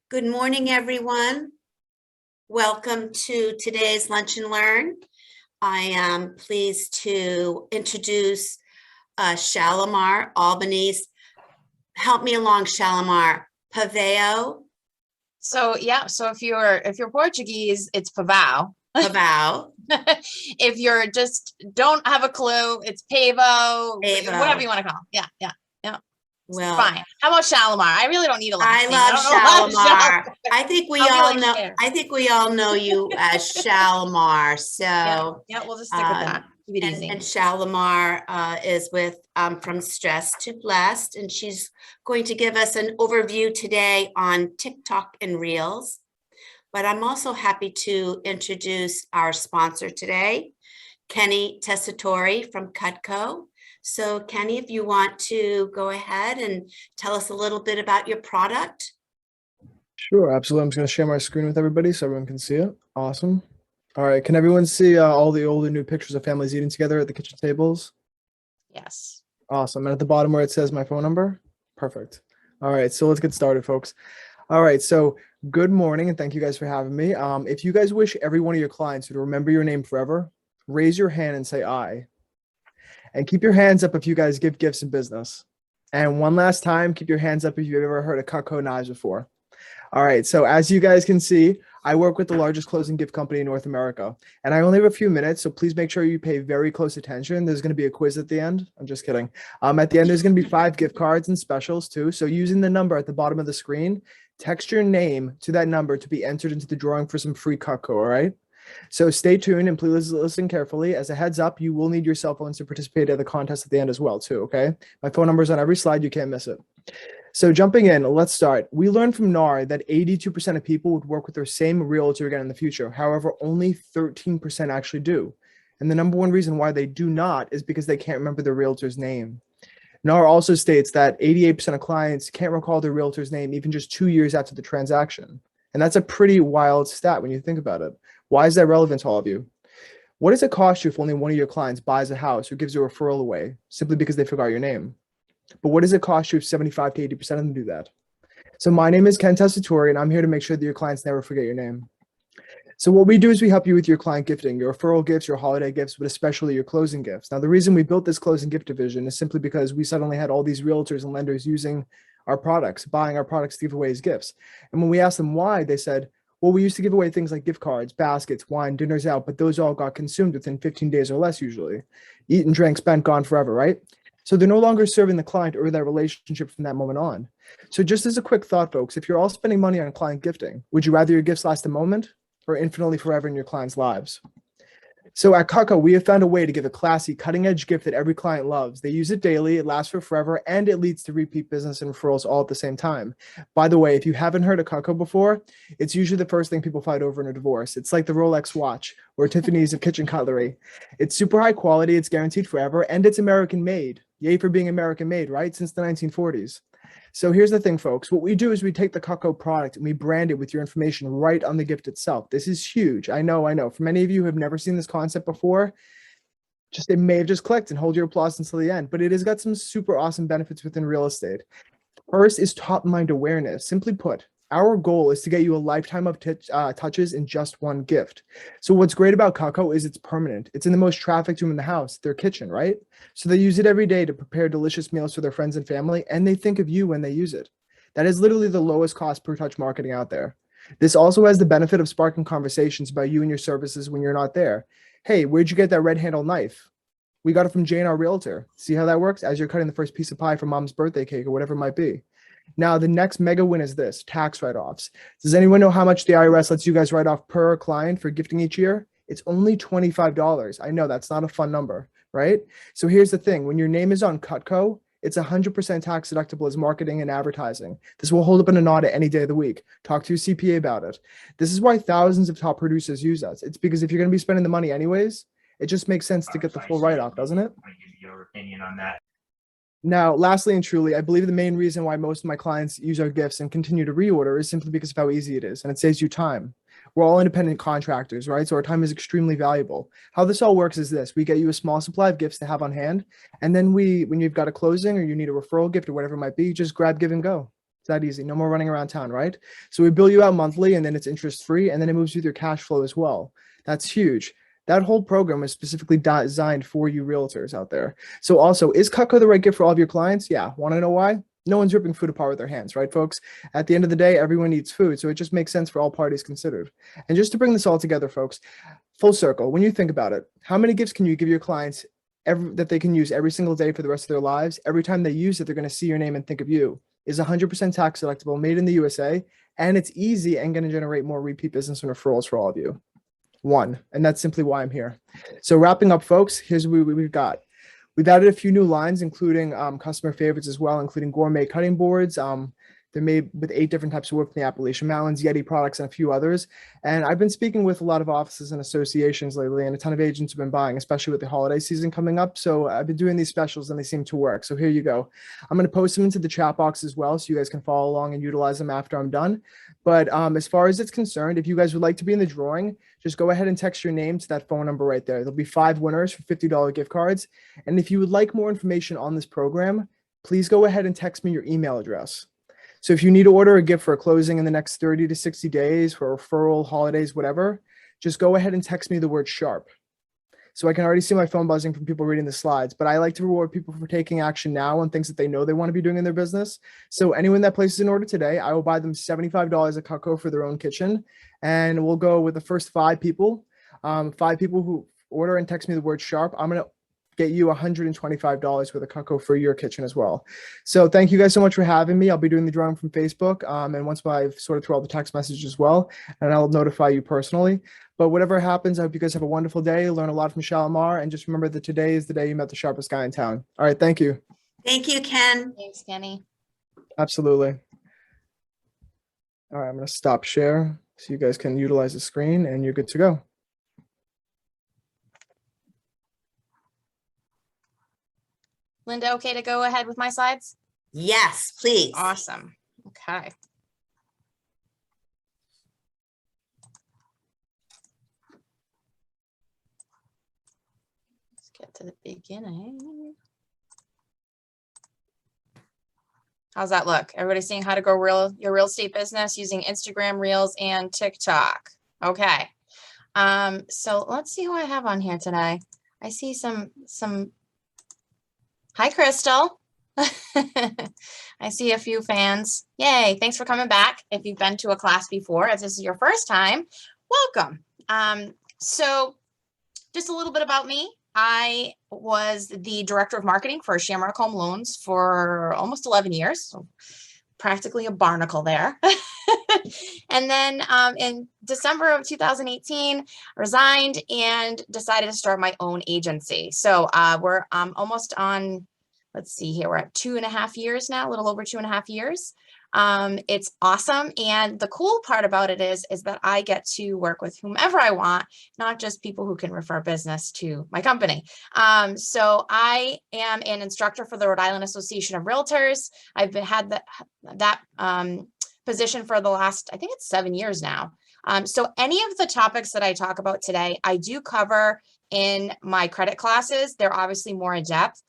Good morning, everyone. Welcome to today's Lunch and Learn. I am pleased to introduce Shalimar, Albanese. Help me along, Shalimar. Pavao. So if you're Portuguese, it's Pavao. Pavao. If you're just don't have a clue, it's Pavo, whatever you want to call it. Yeah. Well, fine. How about Shalimar? I really don't need a last name. I love Shalimar. I think we all know you as Shalimar. So yeah, we'll just stick with that. Keep it easy. And Shalimar is with From Stressed to Blessed, and she's going to give us an overview today on TikTok and Reels. But I'm also happy to introduce our sponsor today, Kenny Tessitore from Cutco. So Kenny, if you want to go ahead and tell us a little bit about your product. Sure, absolutely. I'm just going to share my screen with everybody so everyone can see it. Awesome. All right, can everyone see all the old and new pictures of families eating together at the kitchen tables? Yes. Awesome. And at the bottom where it says my phone number? Perfect. All right, so let's get started, folks. All right, so good morning and thank you guys for having me. If you guys wish every one of your clients to remember your name forever, raise your hand and say I. And keep your hands up if you guys give gifts in business. And one last time, keep your hands up if you've ever heard of Cutco knives before. All right, so as you guys can see, I work with the largest closing gift company in North America. And I only have a few minutes, so please make sure you pay very close attention. There's going to be a quiz at the end. I'm just kidding. At the end, there's going to be 5 gift cards and specials too. So using the number at the bottom of the screen, text your name to that number to be entered into the drawing for some free Cutco, all right? So stay tuned and please listen carefully. As a heads up, you will need your cell phones to participate at the contest at the end as well too, okay? My phone number is on every slide. You can't miss it. So jumping in, let's start. We learned from NAR that 82% of people would work with their same realtor again in the future. However, only 13% actually do. And the number one reason why they do not is because they can't remember their realtor's name. NAR also states that 88% of clients can't recall their realtor's name even just 2 years after the transaction. And that's a pretty wild stat when you think about it. Why is that relevant to all of you? What does it cost you if only one of your clients buys a house or gives a referral away simply because they forgot your name? But what does it cost you if 75 to 80% of them do that? So my name is Ken Tessitore, and I'm here to make sure that your clients never forget your name. So what we do is we help you with your client gifting, your referral gifts, your holiday gifts, but especially your closing gifts. Now, the reason we built this closing gift division is simply because we suddenly had all these realtors and lenders using our products, buying our products to give away as gifts. And when we asked them why, they said, well, we used to give away things like gift cards, baskets, wine, dinners out, but those all got consumed within 15 days or less usually. Eaten, drank, spent, gone forever, right? So they're no longer serving the client or that relationship from that moment on. So just as a quick thought, folks, if you're all spending money on client gifting, would you rather your gifts last a moment or infinitely forever in your clients' lives? So at Cutco, we have found a way to give a classy, cutting-edge gift that every client loves. They use it daily, it lasts for forever, and it leads to repeat business and referrals all at the same time. By the way, if you haven't heard of Cutco before, it's usually the first thing people fight over in a divorce. It's like the Rolex watch or Tiffany's of kitchen cutlery. It's super high quality, it's guaranteed forever, and it's American-made. Yay for being American-made, right? Since the 1940s. So here's the thing, folks. What we do is we take the Cutco product and we brand it with your information right on the gift itself. This is huge. I know. For many of you who have never seen this concept before, it may have just clicked, and hold your applause until the end. But it has got some super awesome benefits within real estate. First is top mind awareness. Simply put, our goal is to get you a lifetime of touches in just one gift. So what's great about Cutco is it's permanent. It's in the most trafficked room in the house, their kitchen, right? So they use it every day to prepare delicious meals for their friends and family, and they think of you when they use it. That is literally the lowest cost per touch marketing out there. This also has the benefit of sparking conversations about you and your services when you're not there. Hey, where'd you get that red handle knife? We got it from Jane, our realtor. See how that works? As you're cutting the first piece of pie for mom's birthday cake or whatever it might be. Now, the next mega win is this, tax write-offs. Does anyone know how much the IRS lets you guys write off per client for gifting each year? It's only $25. I know that's not a fun number, right? So here's the thing. When your name is on Cutco, it's 100% tax deductible as marketing and advertising. This will hold up in an audit any day of the week. Talk to your CPA about it. This is why thousands of top producers use us. It's because if you're going to be spending the money anyways, it just makes sense to get the full write-off, doesn't it? I give your opinion on that. Now, lastly and truly, I believe the main reason why most of my clients use our gifts and continue to reorder is simply because of how easy it is, and it saves you time. We're all independent contractors, right? So our time is extremely valuable. How this all works is this. We get you a small supply of gifts to have on hand, and then when you've got a closing or you need a referral gift or whatever it might be, you just grab, give, and go. that easy. No more running around town, right? So we bill you out monthly, and then it's interest free, and then it moves with your cash flow as well. That's huge. That whole program is specifically designed for you realtors out there. So also, is Cutco the right gift for all of your clients? Yeah. Want to know why? No one's ripping food apart with their hands, right, folks? At the end of the day, everyone eats food. So it just makes sense for all parties considered. And just to bring this all together, folks, full circle, when you think about it, how many gifts can you give your clients that they can use every single day for the rest of their lives? Every time they use it, they're going to see your name and think of you. Is 100% tax deductible, made in the USA, and it's easy and going to generate more repeat business and referrals for all of you. One, and that's simply why I'm here. So wrapping up, folks, here's what we've got. We've added a few new lines, including customer favorites as well, including gourmet cutting boards. They're made with 8 different types of wood from the Appalachian Mountains, Yeti products, and a few others. And I've been speaking with a lot of offices and associations lately, and a ton of agents have been buying, especially with the holiday season coming up. So I've been doing these specials, and they seem to work. So here you go. I'm going to post them into the chat box as well, so you guys can follow along and utilize them after I'm done. But as far as it's concerned, if you guys would like to be in the drawing, just go ahead and text your name to that phone number right there. There'll be 5 winners for $50 gift cards. And if you would like more information on this program, please go ahead and text me your email address. So if you need to order a gift for a closing in the next 30 to 60 days for a referral, holidays, whatever, just go ahead and text me the word sharp. So I can already see my phone buzzing from people reading the slides, but I like to reward people for taking action now on things that they know they want to be doing in their business. So anyone that places an order today, I will buy them $75 at Cutco for their own kitchen. And we'll go with the first 5 people. 5 people who order and text me the word sharp. I'm going to get you $125 with a Cutco for your kitchen as well. So thank you guys so much for having me. I'll be doing the drawing from Facebook. And once I've sorted through all the text messages as well, and I'll notify you personally. But whatever happens, I hope you guys have a wonderful day. Learn a lot from Shalimar. And just remember that today is the day you met the sharpest guy in town. All right. Thank you. Thank you, Ken. Thanks, Kenny. Absolutely. All right. I'm going to stop share so you guys can utilize the screen, and you're good to go. Linda, okay to go ahead with my slides? Yes, please. Awesome. Okay. Let's get to the beginning. How's that look? Everybody seeing how to grow your real estate business using Instagram Reels and TikTok? Okay. So let's see who I have on here today. I see some. Hi, Crystal. I see a few fans. Yay. Thanks for coming back. If you've been to a class before, if this is your first time, welcome. So just a little bit about me. I was the director of marketing for Shalimar Home Loans for almost 11 years. So practically a barnacle there. And then in December of 2018, resigned and decided to start my own agency. So we're almost on, let's see here, we're at 2.5 years now, a little over 2.5 years. It's awesome. And the cool part about it is that I get to work with whomever I want, not just people who can refer business to my company. So I am an instructor for the Rhode Island Association of Realtors. I've had that position for the last, I think it's 7 years now. So any of the topics that I talk about today, I do cover in my credit classes. They're obviously more in depth.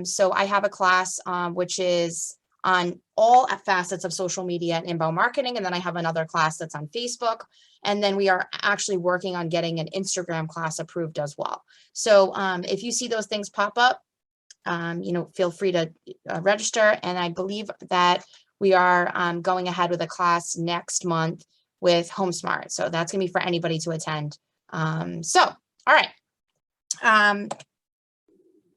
So I have a class which is on all facets of social media and inbound marketing. And then I have another class that's on Facebook. And then we are actually working on getting an Instagram class approved as well. So if you see those things pop up, feel free to register. And I believe that we are going ahead with a class next month with HomeSmart. So that's going to be for anybody to attend. All right.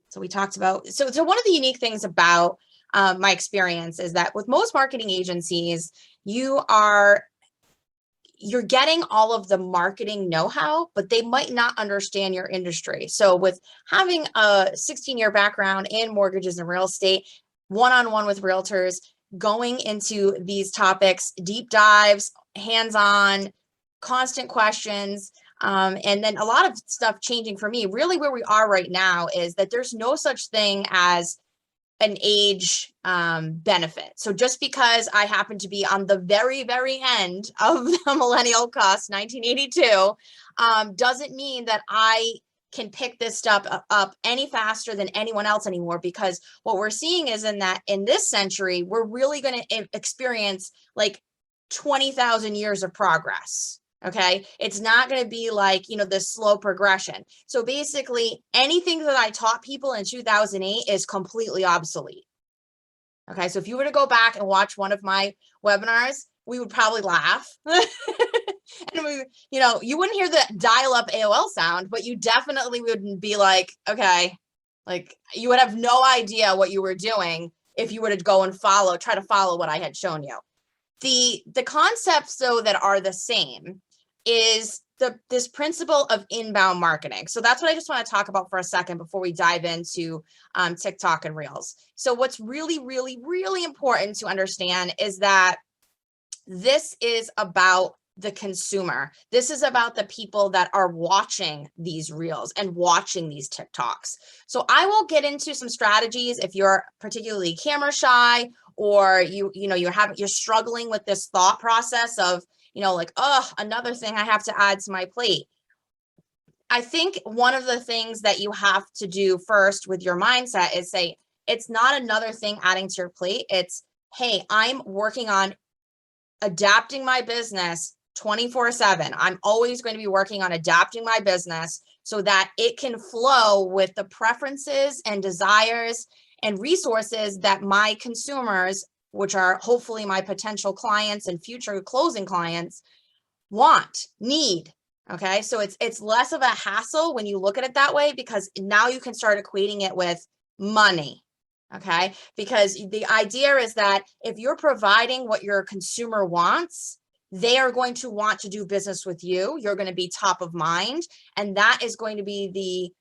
So we talked about, so one of the unique things about my experience is that with most marketing agencies, you're getting all of the marketing know-how, but they might not understand your industry. So with having a 16-year background in mortgages and real estate, one-on-one with realtors, going into these topics, deep dives, hands-on, constant questions, and then a lot of stuff changing for me. Really where we are right now is that there's no such thing as an age benefit. So just because I happen to be on the very, very end of the millennial cusp, 1982, doesn't mean that I can pick this stuff up any faster than anyone else anymore, because what we're seeing is in this century, we're really going to experience like 20,000 years of progress. Okay. It's not going to be like, this slow progression. So basically anything that I taught people in 2008 is completely obsolete. Okay. So if you were to go back and watch one of my webinars, we would probably laugh. And we, you wouldn't hear the dial-up AOL sound, but you definitely wouldn't be like, okay, like you would have no idea what you were doing if you were to go and try to follow what I had shown you. The concepts though that are the same is this principle of inbound marketing. So that's what I just want to talk about for a second before we dive into TikTok and Reels. So what's really, really, really important to understand is that this is about the consumer. This is about the people that are watching these Reels and watching these TikToks. So I will get into some strategies if you're particularly camera shy, or you're struggling with this thought process of, like, oh, another thing I have to add to my plate. I think one of the things that you have to do first with your mindset is say, it's not another thing adding to your plate. It's, hey, I'm working on adapting my business 24/7. I'm always going to be working on adapting my business so that it can flow with the preferences and desires and resources that my consumers, which are hopefully my potential clients and future closing clients, need. Okay. So it's less of a hassle when you look at it that way, because now you can start equating it with money. Okay. Because the idea is that if you're providing what your consumer wants, they are going to want to do business with you. You're going to be top of mind. And that is going to be the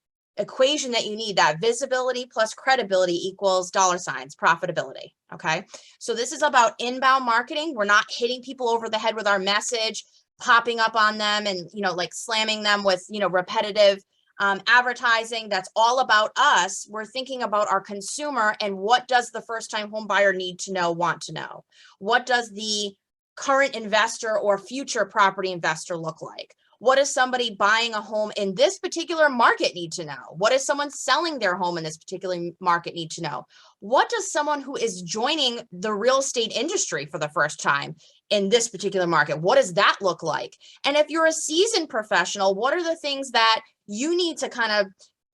equation that you need. That visibility plus credibility equals $ profitability. Okay. So this is about inbound marketing. We're not hitting people over the head with our message, popping up on them and, like slamming them with, repetitive advertising. That's all about us. We're thinking about our consumer and what does the first time home buyer need to know, want to know? What does the current investor or future property investor look like? What does somebody buying a home in this particular market need to know? What does someone selling their home in this particular market need to know? What does someone who is joining the real estate industry for the first time in this particular market, what does that look like? And if you're a seasoned professional, what are the things that you need to kind of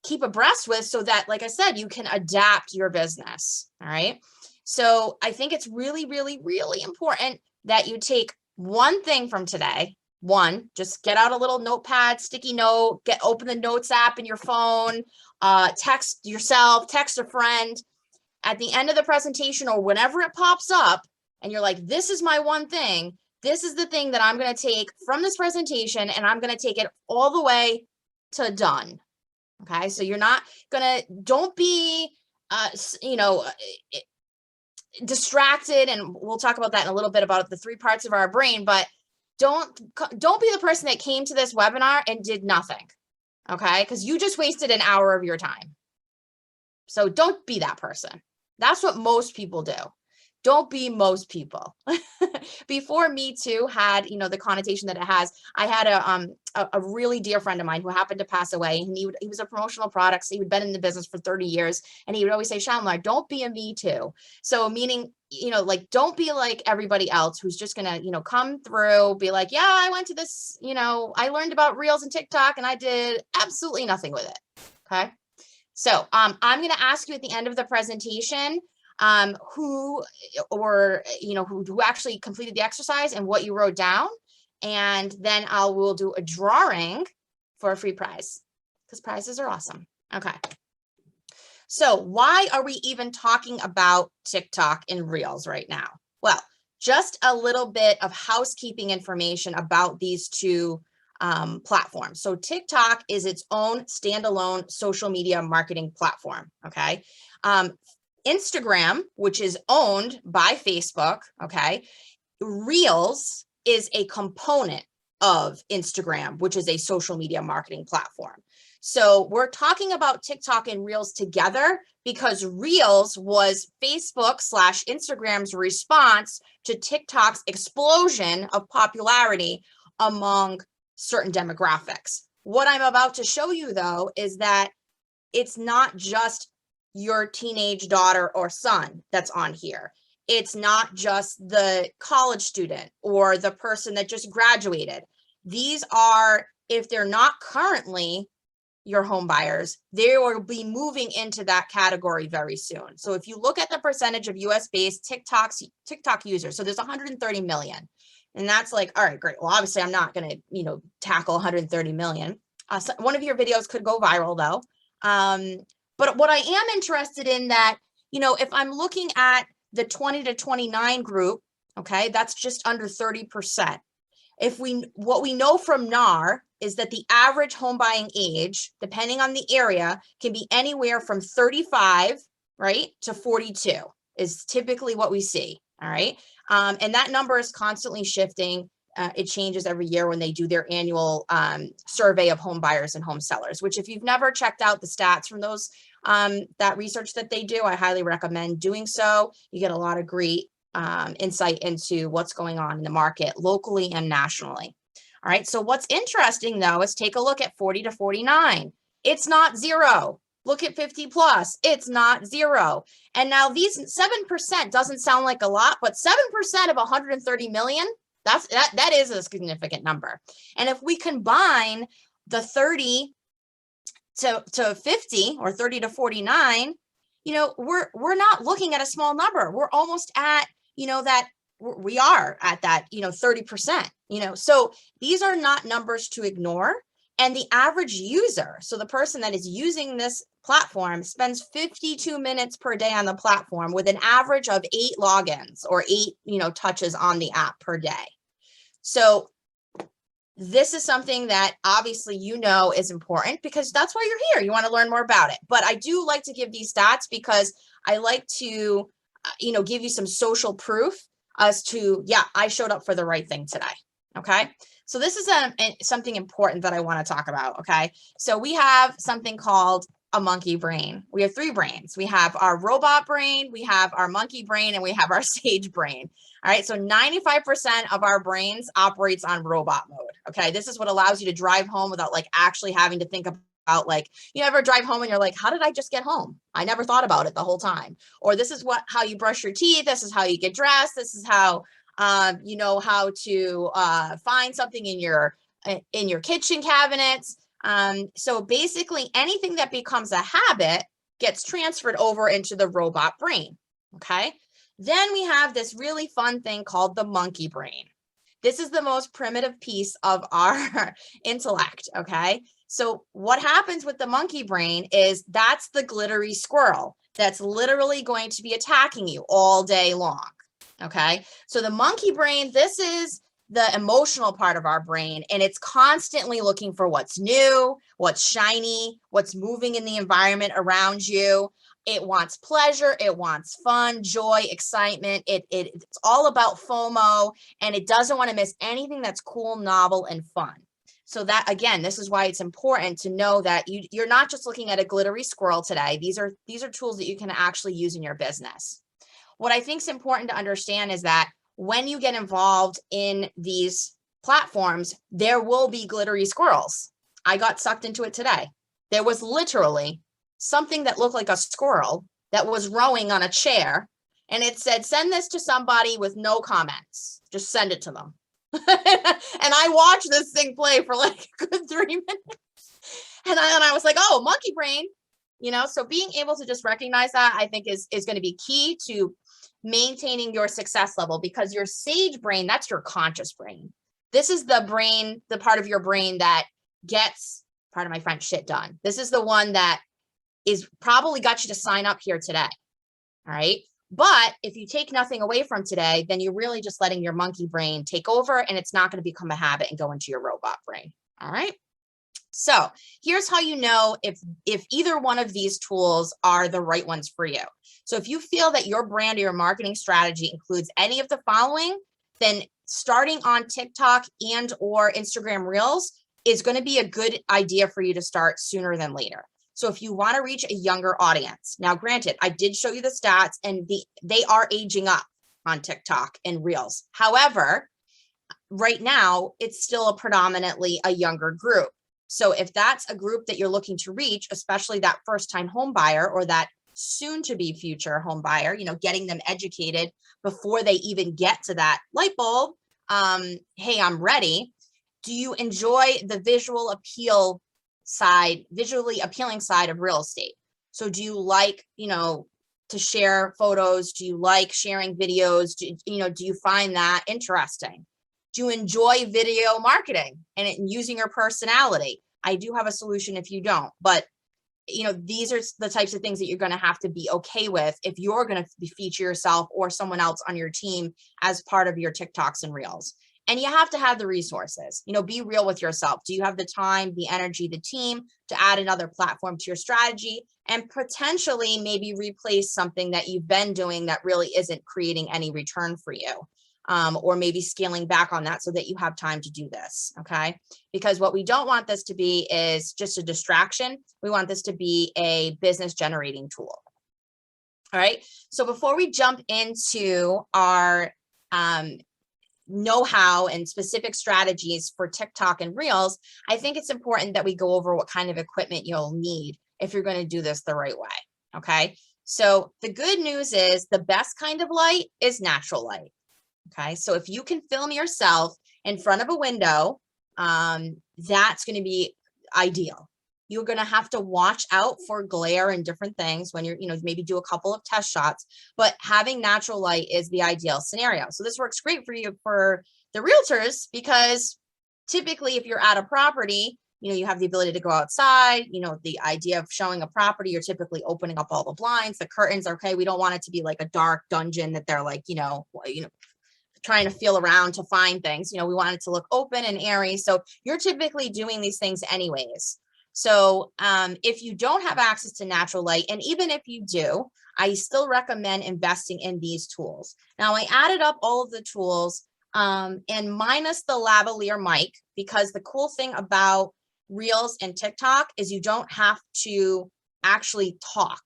keep abreast with so that, like I said, you can adapt your business? All right. So I think it's really, really, really important that you take one thing from today. Just get out a little notepad, sticky note, open the notes app in your phone, text yourself, text a friend at the end of the presentation or whenever it pops up. And you're like, this is my one thing. This is the thing that I'm going to take from this presentation, and I'm going to take it all the way to done. Okay. So you're not don't be, distracted. And we'll talk about that in a little bit about the 3 parts of our brain, but don't be the person that came to this webinar and did nothing. Okay. Because you just wasted an hour of your time. So don't be that person. That's what most people do. Don't be most people. Before Me Too had, the connotation that it has, I had a really dear friend of mine who happened to pass away, and he was a promotional product. So he had been in the business for 30 years, and he would always say, Shalimar, don't be a Me Too. So meaning, don't be like everybody else who's just gonna, come through, be like, yeah, I went to this, I learned about Reels and TikTok and I did absolutely nothing with it. Okay. So I'm going to ask you at the end of the presentation who actually completed the exercise and what you wrote down. And then we'll do a drawing for a free prize, because prizes are awesome. Okay. So why are we even talking about TikTok and Reels right now? Well, just a little bit of housekeeping information about these two platforms. So TikTok is its own standalone social media marketing platform. Okay. Instagram, which is owned by Facebook. Okay. Reels is a component of Instagram, which is a social media marketing platform. So we're talking about TikTok and Reels together because Reels was Facebook/Instagram's response to TikTok's explosion of popularity among certain demographics. What I'm about to show you though, is that it's not just your teenage daughter or son that's on here. It's not just the college student or the person that just graduated. These are, if they're not currently your home buyers, they will be moving into that category very soon. So if you look at the percentage of US-based TikTok users, so there's 130 million. And that's like, all right, great. Well, obviously I'm not going to, tackle 130 million. So one of your videos could go viral though. But what I am interested in that, if I'm looking at the 20 to 29 group, okay, that's just under 30%. What we know from NAR is that the average home buying age, depending on the area, can be anywhere from 35, right, to 42 is typically what we see. All right. And that number is constantly shifting. It changes every year when they do their annual survey of home buyers and home sellers, which if you've never checked out the stats from those, that research that they do, I highly recommend doing so. You get a lot of great insight into what's going on in the market locally and nationally. All right, so what's interesting though is take a look at 40 to 49. It's not zero. Look at 50 plus, it's not zero. And now these 7% doesn't sound like a lot, but 7% of 130 million, that is a significant number. And if we combine the 30 to 50 or 30 to 49, we're not looking at a small number. We're almost at, that we are at that, 30%, so these are not numbers to ignore. And the average user, so the person that is using this platform, spends 52 minutes per day on the platform with an average of 8 logins or 8, touches on the app per day. So this is something that obviously is important because that's why you're here. You want to learn more about it. But I do like to give these stats because I like to, give you some social proof as to, yeah, I showed up for the right thing today. Okay. So this is something important that I want to talk about. Okay. So we have something called a monkey brain. We have 3 brains. We have our robot brain, we have our monkey brain, and we have our sage brain. All right. So 95% of our brains operates on robot mode. Okay. This is what allows you to drive home without like actually having to think about like, you ever drive home and you're like, how did I just get home? I never thought about it the whole time. Or this is how you brush your teeth. This is how you get dressed. This is how, you know how to find something in your kitchen cabinets. So basically anything that becomes a habit gets transferred over into the robot brain. Okay. Then we have this really fun thing called the monkey brain. This is the most primitive piece of our intellect. Okay. So what happens with the monkey brain is that's the glittery squirrel that's literally going to be attacking you all day long. Okay. So the monkey brain, this is the emotional part of our brain, and it's constantly looking for what's new, what's shiny, what's moving in the environment around you. It wants pleasure, it wants fun, joy, excitement. It's all about FOMO, and it doesn't want to miss anything that's cool, novel, and fun. So that, again, this is why it's important to know that you're not just looking at a glittery squirrel today. These are tools that you can actually use in your business. What I think is important to understand is that when you get involved in these platforms, there will be glittery squirrels. I got sucked into it today. There was literally something that looked like a squirrel that was rowing on a chair, and it said, send this to somebody with no comments. Just send it to them. And I watched this thing play for like a good 3 minutes. And I was like, oh, monkey brain. So being able to just recognize that, I think is going to be key to maintaining your success level, because your sage brain, that's your conscious brain. This is the brain, the part of your brain that gets, pardon my French, shit done. This is the one that is probably got you to sign up here today. All right. But if you take nothing away from today, then you're really just letting your monkey brain take over, and it's not going to become a habit and go into your robot brain. All right. So here's how you know if either one of these tools are the right ones for you. So if you feel that your brand or your marketing strategy includes any of the following, then starting on TikTok and or Instagram Reels is going to be a good idea for you to start sooner than later. So if you want to reach a younger audience, now granted, I did show you the stats and they are aging up on TikTok and Reels. However, right now, it's still predominantly a younger group. So if that's a group that you're looking to reach, especially that first-time home buyer or that soon-to-be future home buyer, getting them educated before they even get to that light bulb, hey, I'm ready. Do you enjoy the visually appealing side of real estate? So do you like, to share photos? Do you like sharing videos? Do you find that interesting? Do you enjoy video marketing and using your personality? I do have a solution if you don't, but these are the types of things that you're going to have to be okay with if you're going to feature yourself or someone else on your team as part of your TikToks and Reels. And you have to have the resources, be real with yourself. Do you have the time, the energy, the team to add another platform to your strategy and potentially maybe replace something that you've been doing that really isn't creating any return for you? Or maybe scaling back on that so that you have time to do this, okay? Because what we don't want this to be is just a distraction. We want this to be a business generating tool. All right, so before we jump into our know-how and specific strategies for TikTok and Reels, I think it's important that we go over what kind of equipment you'll need if you're going to do this the right way, okay? So the good news is the best kind of light is natural light. Okay, so if you can film yourself in front of a window, that's going to be ideal. You're going to have to watch out for glare and different things when you're, maybe do a couple of test shots, but having natural light is the ideal scenario. So this works great for you for the realtors because typically if you're at a property, you have the ability to go outside, the idea of showing a property, you're typically opening up all the blinds, the curtains. Okay, we don't want it to be like a dark dungeon that they're like, trying to feel around to find things. We want it to look open and airy. So you're typically doing these things anyways. So if you don't have access to natural light, and even if you do, I still recommend investing in these tools. Now I added up all of the tools and minus the lavalier mic, because the cool thing about Reels and TikTok is you don't have to actually talk.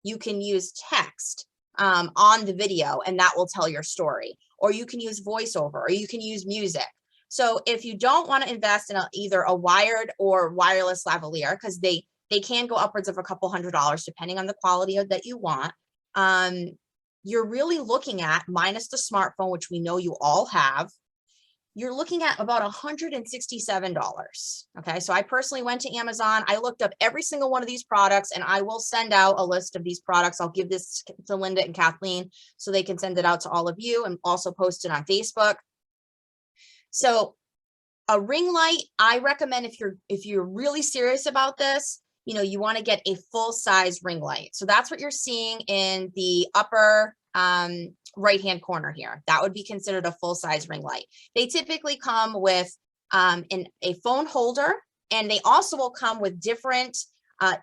You can use text on the video and that will tell your story. Or you can use voiceover, or you can use music. So if you don't want to invest in either a wired or wireless lavalier, because they can go upwards of a couple $100 depending on the quality that you want, you're really looking at, minus the smartphone, which we know you all have, you're looking at about $167. Okay, so I personally went to Amazon. I looked up every single one of these products, and I will send out a list of these products. I'll give this to Linda and Kathleen so they can send it out to all of you and also post it on Facebook. So a ring light, I recommend if you're really serious about this, you want to get a full size ring light. So that's what you're seeing in the upper right-hand corner here. That would be considered a full-size ring light. They typically come with a phone holder, and they also will come with different,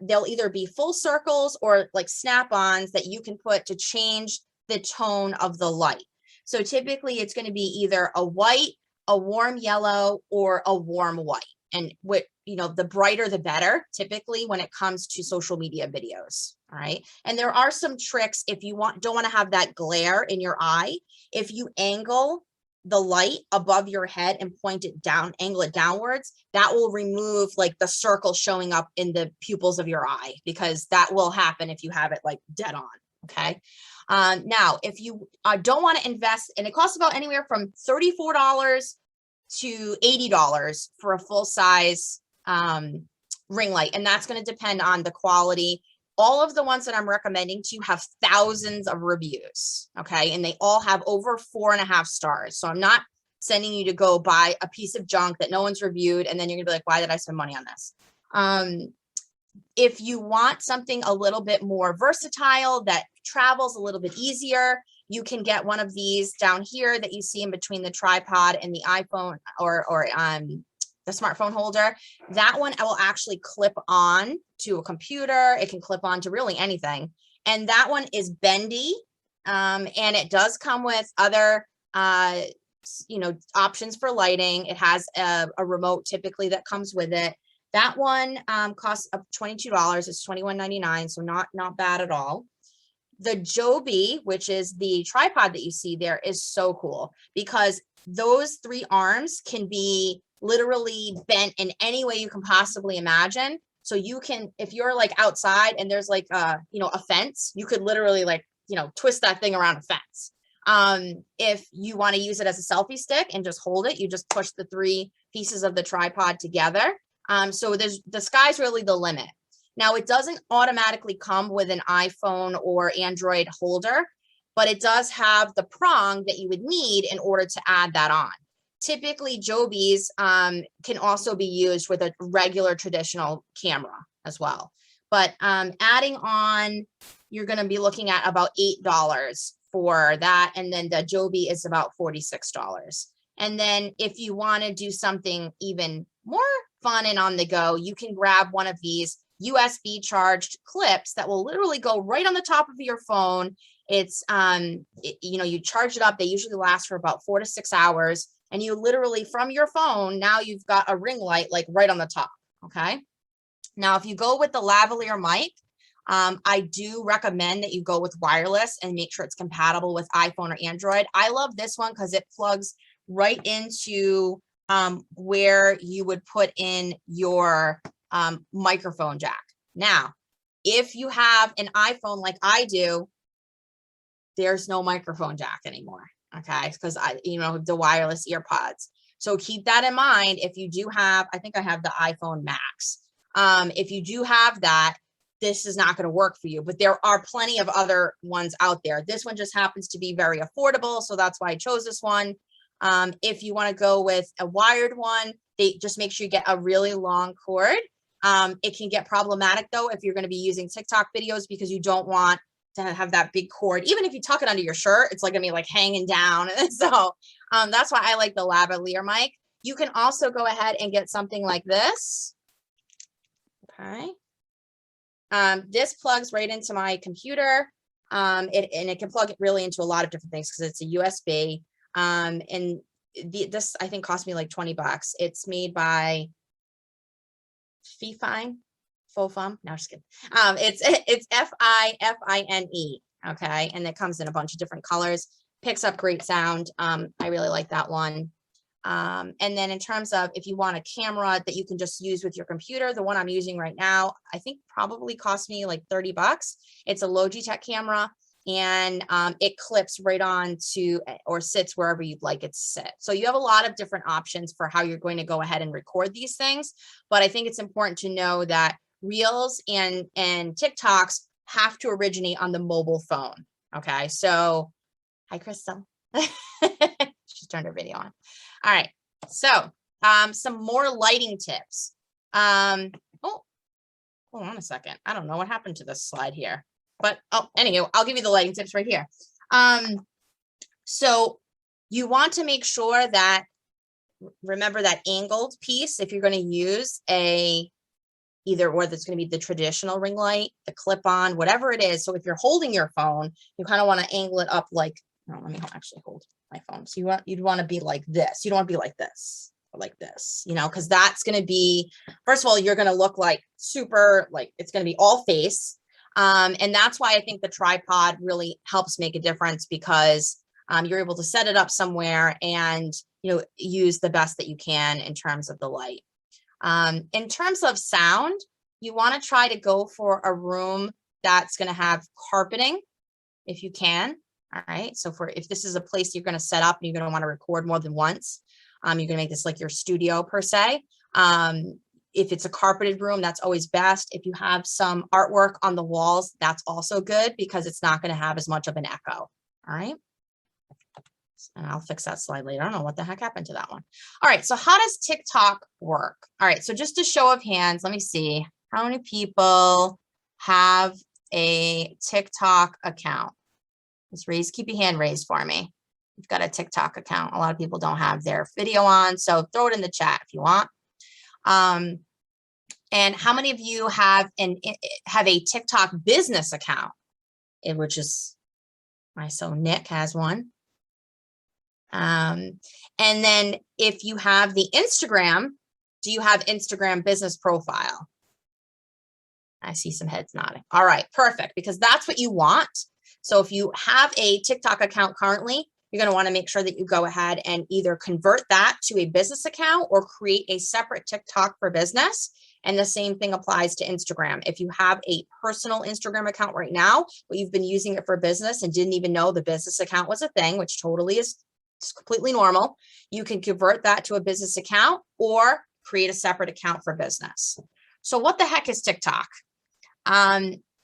they'll either be full circles or like snap-ons that you can put to change the tone of the light. So typically it's going to be either a white, a warm yellow, or a warm white. And what, the brighter the better, typically when it comes to social media videos. All right. And there are some tricks if you don't want to have that glare in your eye. If you angle the light above your head and point it down, angle it downwards, that will remove like the circle showing up in the pupils of your eye, because that will happen if you have it like dead on. Okay. Now, if you don't want to invest, and it costs about anywhere from $34 to $80 for a full size ring light. And that's going to depend on the quality. All of the ones that I'm recommending to you have thousands of reviews. Okay. And they all have over 4.5 stars. So I'm not sending you to go buy a piece of junk that no one's reviewed. And then you're gonna be like, why did I spend money on this? If you want something a little bit more versatile that travels a little bit easier, you can get one of these down here that you see in between the tripod and the iPhone or the smartphone holder. That one I will actually clip on to a computer. It can clip on to really anything. And that one is bendy. And it does come with other, options for lighting. It has a remote typically that comes with it. That one costs up $22. It's $21.99. So not bad at all. The Joby, which is the tripod that you see there, is so cool because those 3 arms can be literally bent in any way you can possibly imagine. So you can, if you're like outside and there's like a fence, you could literally like, twist that thing around a fence. If you want to use it as a selfie stick and just hold it, you just push the 3 pieces of the tripod together. So the sky's really the limit. Now, it doesn't automatically come with an iPhone or Android holder, but it does have the prong that you would need in order to add that on. Typically, Joby's can also be used with a regular traditional camera as well. But adding on, you're going to be looking at about $8 for that. And then the Joby is about $46. And then if you want to do something even more fun and on the go, you can grab one of these USB charged clips that will literally go right on the top of your phone. It's, you charge it up. They usually last for about 4 to 6 hours. And you literally, from your phone, now you've got a ring light like right on the top. Okay. Now, if you go with the lavalier mic, I do recommend that you go with wireless and make sure it's compatible with iPhone or Android. I love this one because it plugs right into where you would put in your microphone jack. Now, if you have an iPhone like I do, there's no microphone jack anymore. Okay, because the wireless earpods. So keep that in mind. If you do have, I think I have the iPhone Max. If you do have that, this is not going to work for you, but there are plenty of other ones out there. This one just happens to be very affordable, so that's why I chose this one. If you want to go with a wired one, they just make sure you get a really long cord. It can get problematic though if you're going to be using TikTok videos because you don't want to have that big cord. Even if you tuck it under your shirt, it's like going to be like hanging down. So that's why I like the lavalier mic. You can also go ahead and get something like this. Okay. This plugs right into my computer. It can plug it really into a lot of different things because it's a USB. And this I think cost me like $20. It's made by Fifine. Fofum. No, just kidding. It's Fifine. Okay, and it comes in a bunch of different colors. Picks up great sound. I really like that one. And then in terms of if you want a camera that you can just use with your computer, the one I'm using right now, I think probably cost me like $30. It's a Logitech camera, and it clips right on to or sits wherever you'd like it to sit. So you have a lot of different options for how you're going to go ahead and record these things. But I think it's important to know that Reels and TikToks have to originate on the mobile phone. Okay, so hi, Crystal. She's turned her video on. All right, so some more lighting tips. Oh, hold on a second. I don't know what happened to this slide here, but anyway, I'll give you the lighting tips right here. So you want to make sure that, remember that angled piece, if you're going to use either whether it's going to be the traditional ring light, the clip-on, whatever it is. So if you're holding your phone, you kind of want to angle it up like, let me actually hold my phone. So you'd want to be like this. You don't want to be like this or like this, because that's going to be, first of all, you're going to look like super, like it's going to be all face. And that's why I think the tripod really helps make a difference, because you're able to set it up somewhere and, use the best that you can in terms of the light. In terms of sound, you want to try to go for a room that's going to have carpeting if you can. All right. So if this is a place you're going to set up and you're going to want to record more than once, you're going to make this like your studio per se. If it's a carpeted room, that's always best. If you have some artwork on the walls, that's also good because it's not going to have as much of an echo. All right. And I'll fix that slide later. I don't know what the heck happened to that one. All right. So how does TikTok work? All right. So just a show of hands, let me see how many people have a TikTok account. Just keep your hand raised for me. You've got a TikTok account. A lot of people don't have their video on, so throw it in the chat if you want. And how many of you have a TikTok business account? Which is so Nick has one. And then if you have the Instagram, do you have Instagram business profile? I see some heads nodding. All right, perfect, because that's what you want. So if you have a TikTok account currently, you're going to want to make sure that you go ahead and either convert that to a business account or create a separate TikTok for business. And the same thing applies to Instagram. If you have a personal Instagram account right now, but you've been using it for business and didn't even know the business account was a thing, which totally is completely normal, you can convert that to a business account or create a separate account for business. So what the heck is TikTok?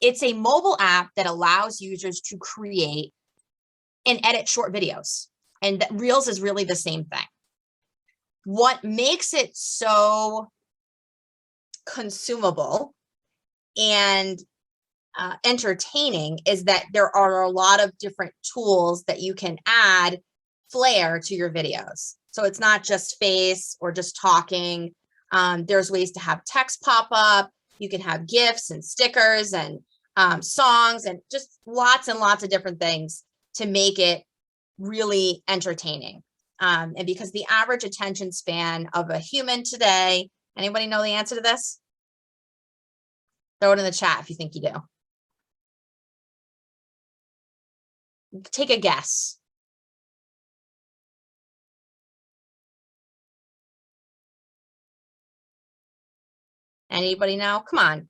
It's a mobile app that allows users to create and edit short videos. And Reels is really the same thing. What makes it so consumable and entertaining is that there are a lot of different tools that you can add flair to your videos. So it's not just face or just talking. There's ways to have text pop up. You can have GIFs and stickers and songs and just lots and lots of different things to make it really entertaining. And because the average attention span of a human today, anybody know the answer to this? Throw it in the chat if you think you do. Take a guess. Anybody know? Come on.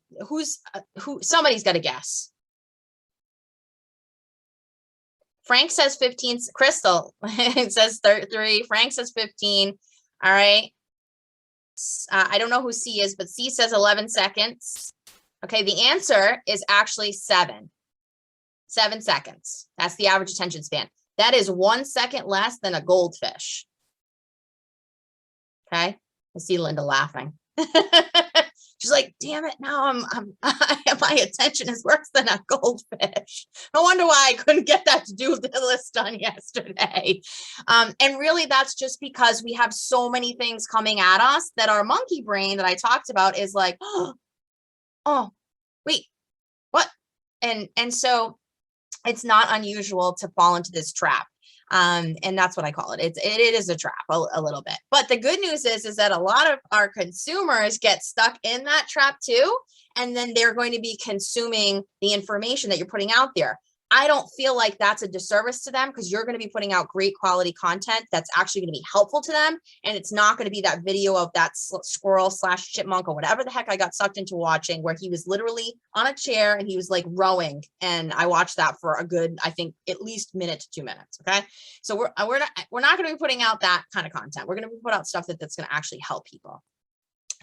Somebody's got to guess. Frank says 15. Crystal it says 3. Frank says 15. All right. I don't know who C is, but C says 11 seconds. Okay, the answer is actually 7. 7 seconds. That's the average attention span. That is 1 second less than a goldfish. Okay, I see Linda laughing. She's like, damn it, now my attention is worse than a goldfish. No wonder why I couldn't get that to-do list done yesterday. And really that's just because we have so many things coming at us that our monkey brain that I talked about is like, oh, wait, what? And so it's not unusual to fall into this trap. And that's what I call it. It is a trap a little bit. But the good news is that a lot of our consumers get stuck in that trap too. And then they're going to be consuming the information that you're putting out there. I don't feel like that's a disservice to them because you're going to be putting out great quality content that's actually going to be helpful to them. And it's not going to be that video of that squirrel / chipmunk or whatever the heck I got sucked into watching, where he was literally on a chair and he was like rowing. And I watched that for a good, I think, at least minute to 2 minutes. Okay. So we're not going to be putting out that kind of content. We're going to put out stuff that's going to actually help people.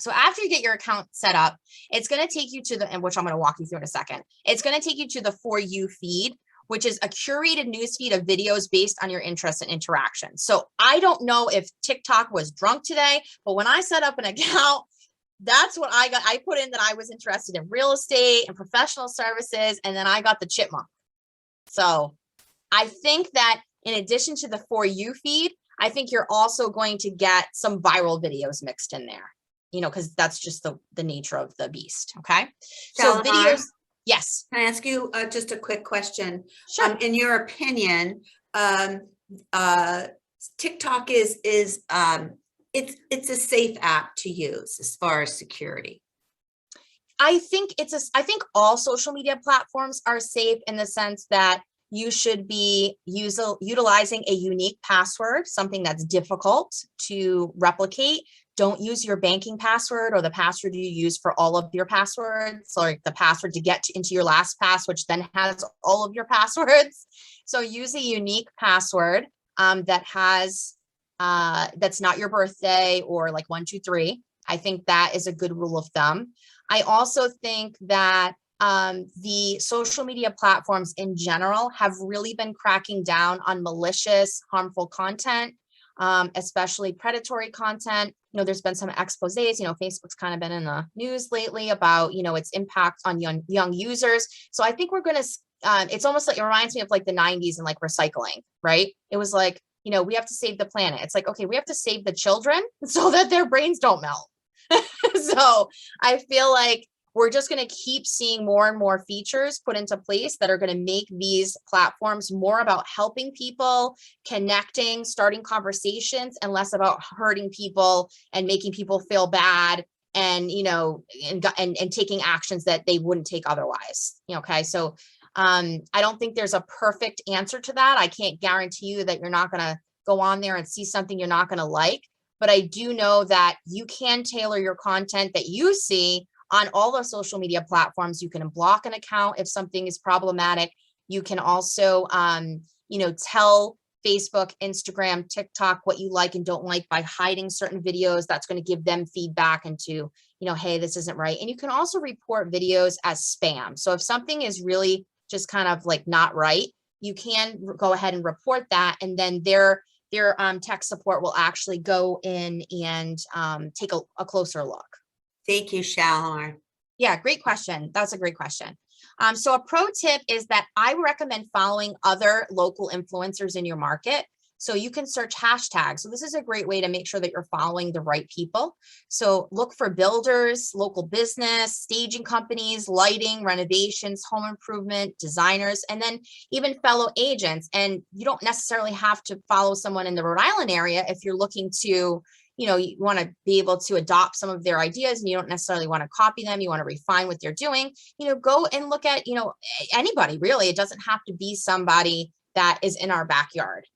So after you get your account set up, it's going to take you to and which I'm going to walk you through in a second. It's going to take you to the For You feed, which is a curated news feed of videos based on your interests and interactions. So I don't know if TikTok was drunk today, but when I set up an account, that's what I got. I put in that I was interested in real estate and professional services, and then I got the chipmunk. So I think that in addition to the For You feed, I think you're also going to get some viral videos mixed in there. You know, because that's just the nature of the beast. Okay. So Shalimar, videos. Yes. can I ask you just a quick question? Sure. In your opinion, TikTok is it's a safe app to use as far as security? I think I think all social media platforms are safe in the sense that you should be utilizing a unique password, something that's difficult to replicate. Don't use your banking password or the password you use for all of your passwords, or the password to get into your LastPass, which then has all of your passwords. So use a unique password that has that's not your birthday or like 123. I think that is a good rule of thumb. I also think that the social media platforms in general have really been cracking down on malicious, harmful content, especially predatory content. You know, there's been some exposés, you know, Facebook's kind of been in the news lately about, you know, its impact on young users. So I think we're going to, it's almost like, it reminds me of like the 90s and like recycling, right? It was like, you know, we have to save the planet. It's like, okay, we have to save the children so that their brains don't melt. So I feel like we're just going to keep seeing more and more features put into place that are going to make these platforms more about helping people, connecting, starting conversations, and less about hurting people and making people feel bad and, you know, and taking actions that they wouldn't take otherwise. Okay. So I don't think there's a perfect answer to that. I can't guarantee you that you're not going to go on there and see something you're not going to like. But I do know that you can tailor your content that you see on all the social media platforms. You can block an account if something is problematic. You can also, tell Facebook, Instagram, TikTok what you like and don't like by hiding certain videos. That's going to give them feedback into, hey, this isn't right. And you can also report videos as spam. So if something is really just kind of like not right, you can go ahead and report that. And then their tech support will actually go in and take a closer look. Thank you, Shalimar. Yeah, great question. That's a great question. So a pro tip is that I recommend following other local influencers in your market. So you can search hashtags. So this is a great way to make sure that you're following the right people. So look for builders, local business, staging companies, lighting, renovations, home improvement, designers, and then even fellow agents. And you don't necessarily have to follow someone in the Rhode Island area if you're looking to, you want to be able to adopt some of their ideas and you don't necessarily want to copy them. You want to refine what they're doing, go and look at, anybody really. It doesn't have to be somebody that is in our backyard.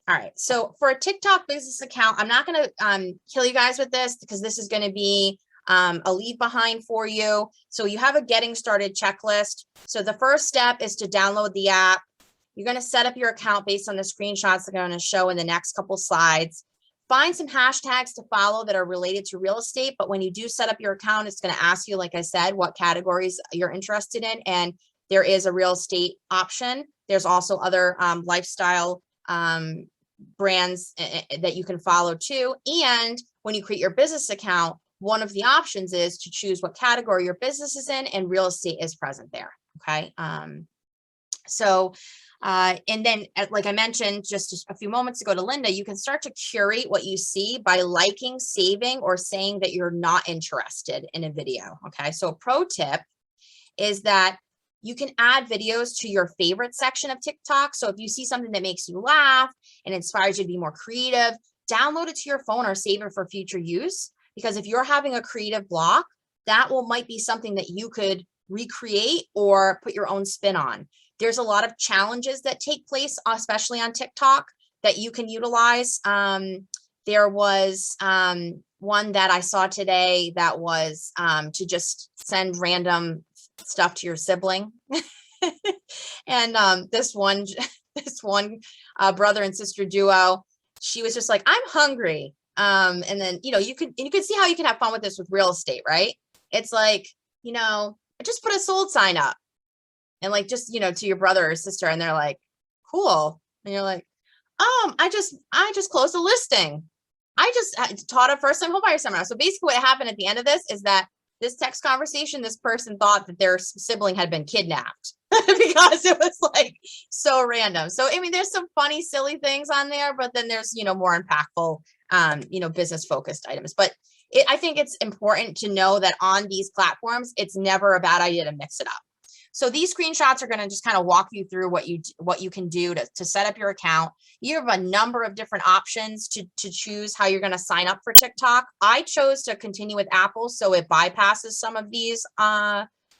All right. So for a TikTok business account, I'm not going to kill you guys with this because this is going to be a leave behind for you. So you have a getting started checklist. So the first step is to download the app. You're going to set up your account based on the screenshots that I'm going to show in the next couple slides. Find some hashtags to follow that are related to real estate. But when you do set up your account, it's going to ask you, like I said, what categories you're interested in. And there is a real estate option. There's also other lifestyle brands that you can follow too. And when you create your business account, one of the options is to choose what category your business is in, and real estate is present there. Okay. And then, like I mentioned just a few moments ago to Linda, you can start to curate what you see by liking, saving, or saying that you're not interested in a video. Okay. So a pro tip is that you can add videos to your favorite section of TikTok. So if you see something that makes you laugh and inspires you to be more creative, download it to your phone or save it for future use. Because if you're having a creative block, that might be something that you could recreate or put your own spin on. There's a lot of challenges that take place, especially on TikTok, that you can utilize. There was one that I saw today that was to just send random stuff to your sibling. And this one brother and sister duo, she was just like, I'm hungry. And then, you could see how you can have fun with this with real estate, right? It's like, just put a sold sign up and like, just, to your brother or sister. And they're like, cool. And you're like, I just closed a listing. I taught a first time homebuyer seminar. So basically what happened at the end of this is that this text conversation, this person thought that their sibling had been kidnapped because it was like so random. So, I mean, there's some funny, silly things on there, but then there's, more impactful, business focused items. But I think it's important to know that on these platforms, it's never a bad idea to mix it up. So these screenshots are going to just kind of walk you through what you can do to set up your account. You have a number of different options to choose how you're going to sign up for TikTok. I chose to continue with Apple, so it bypasses some of these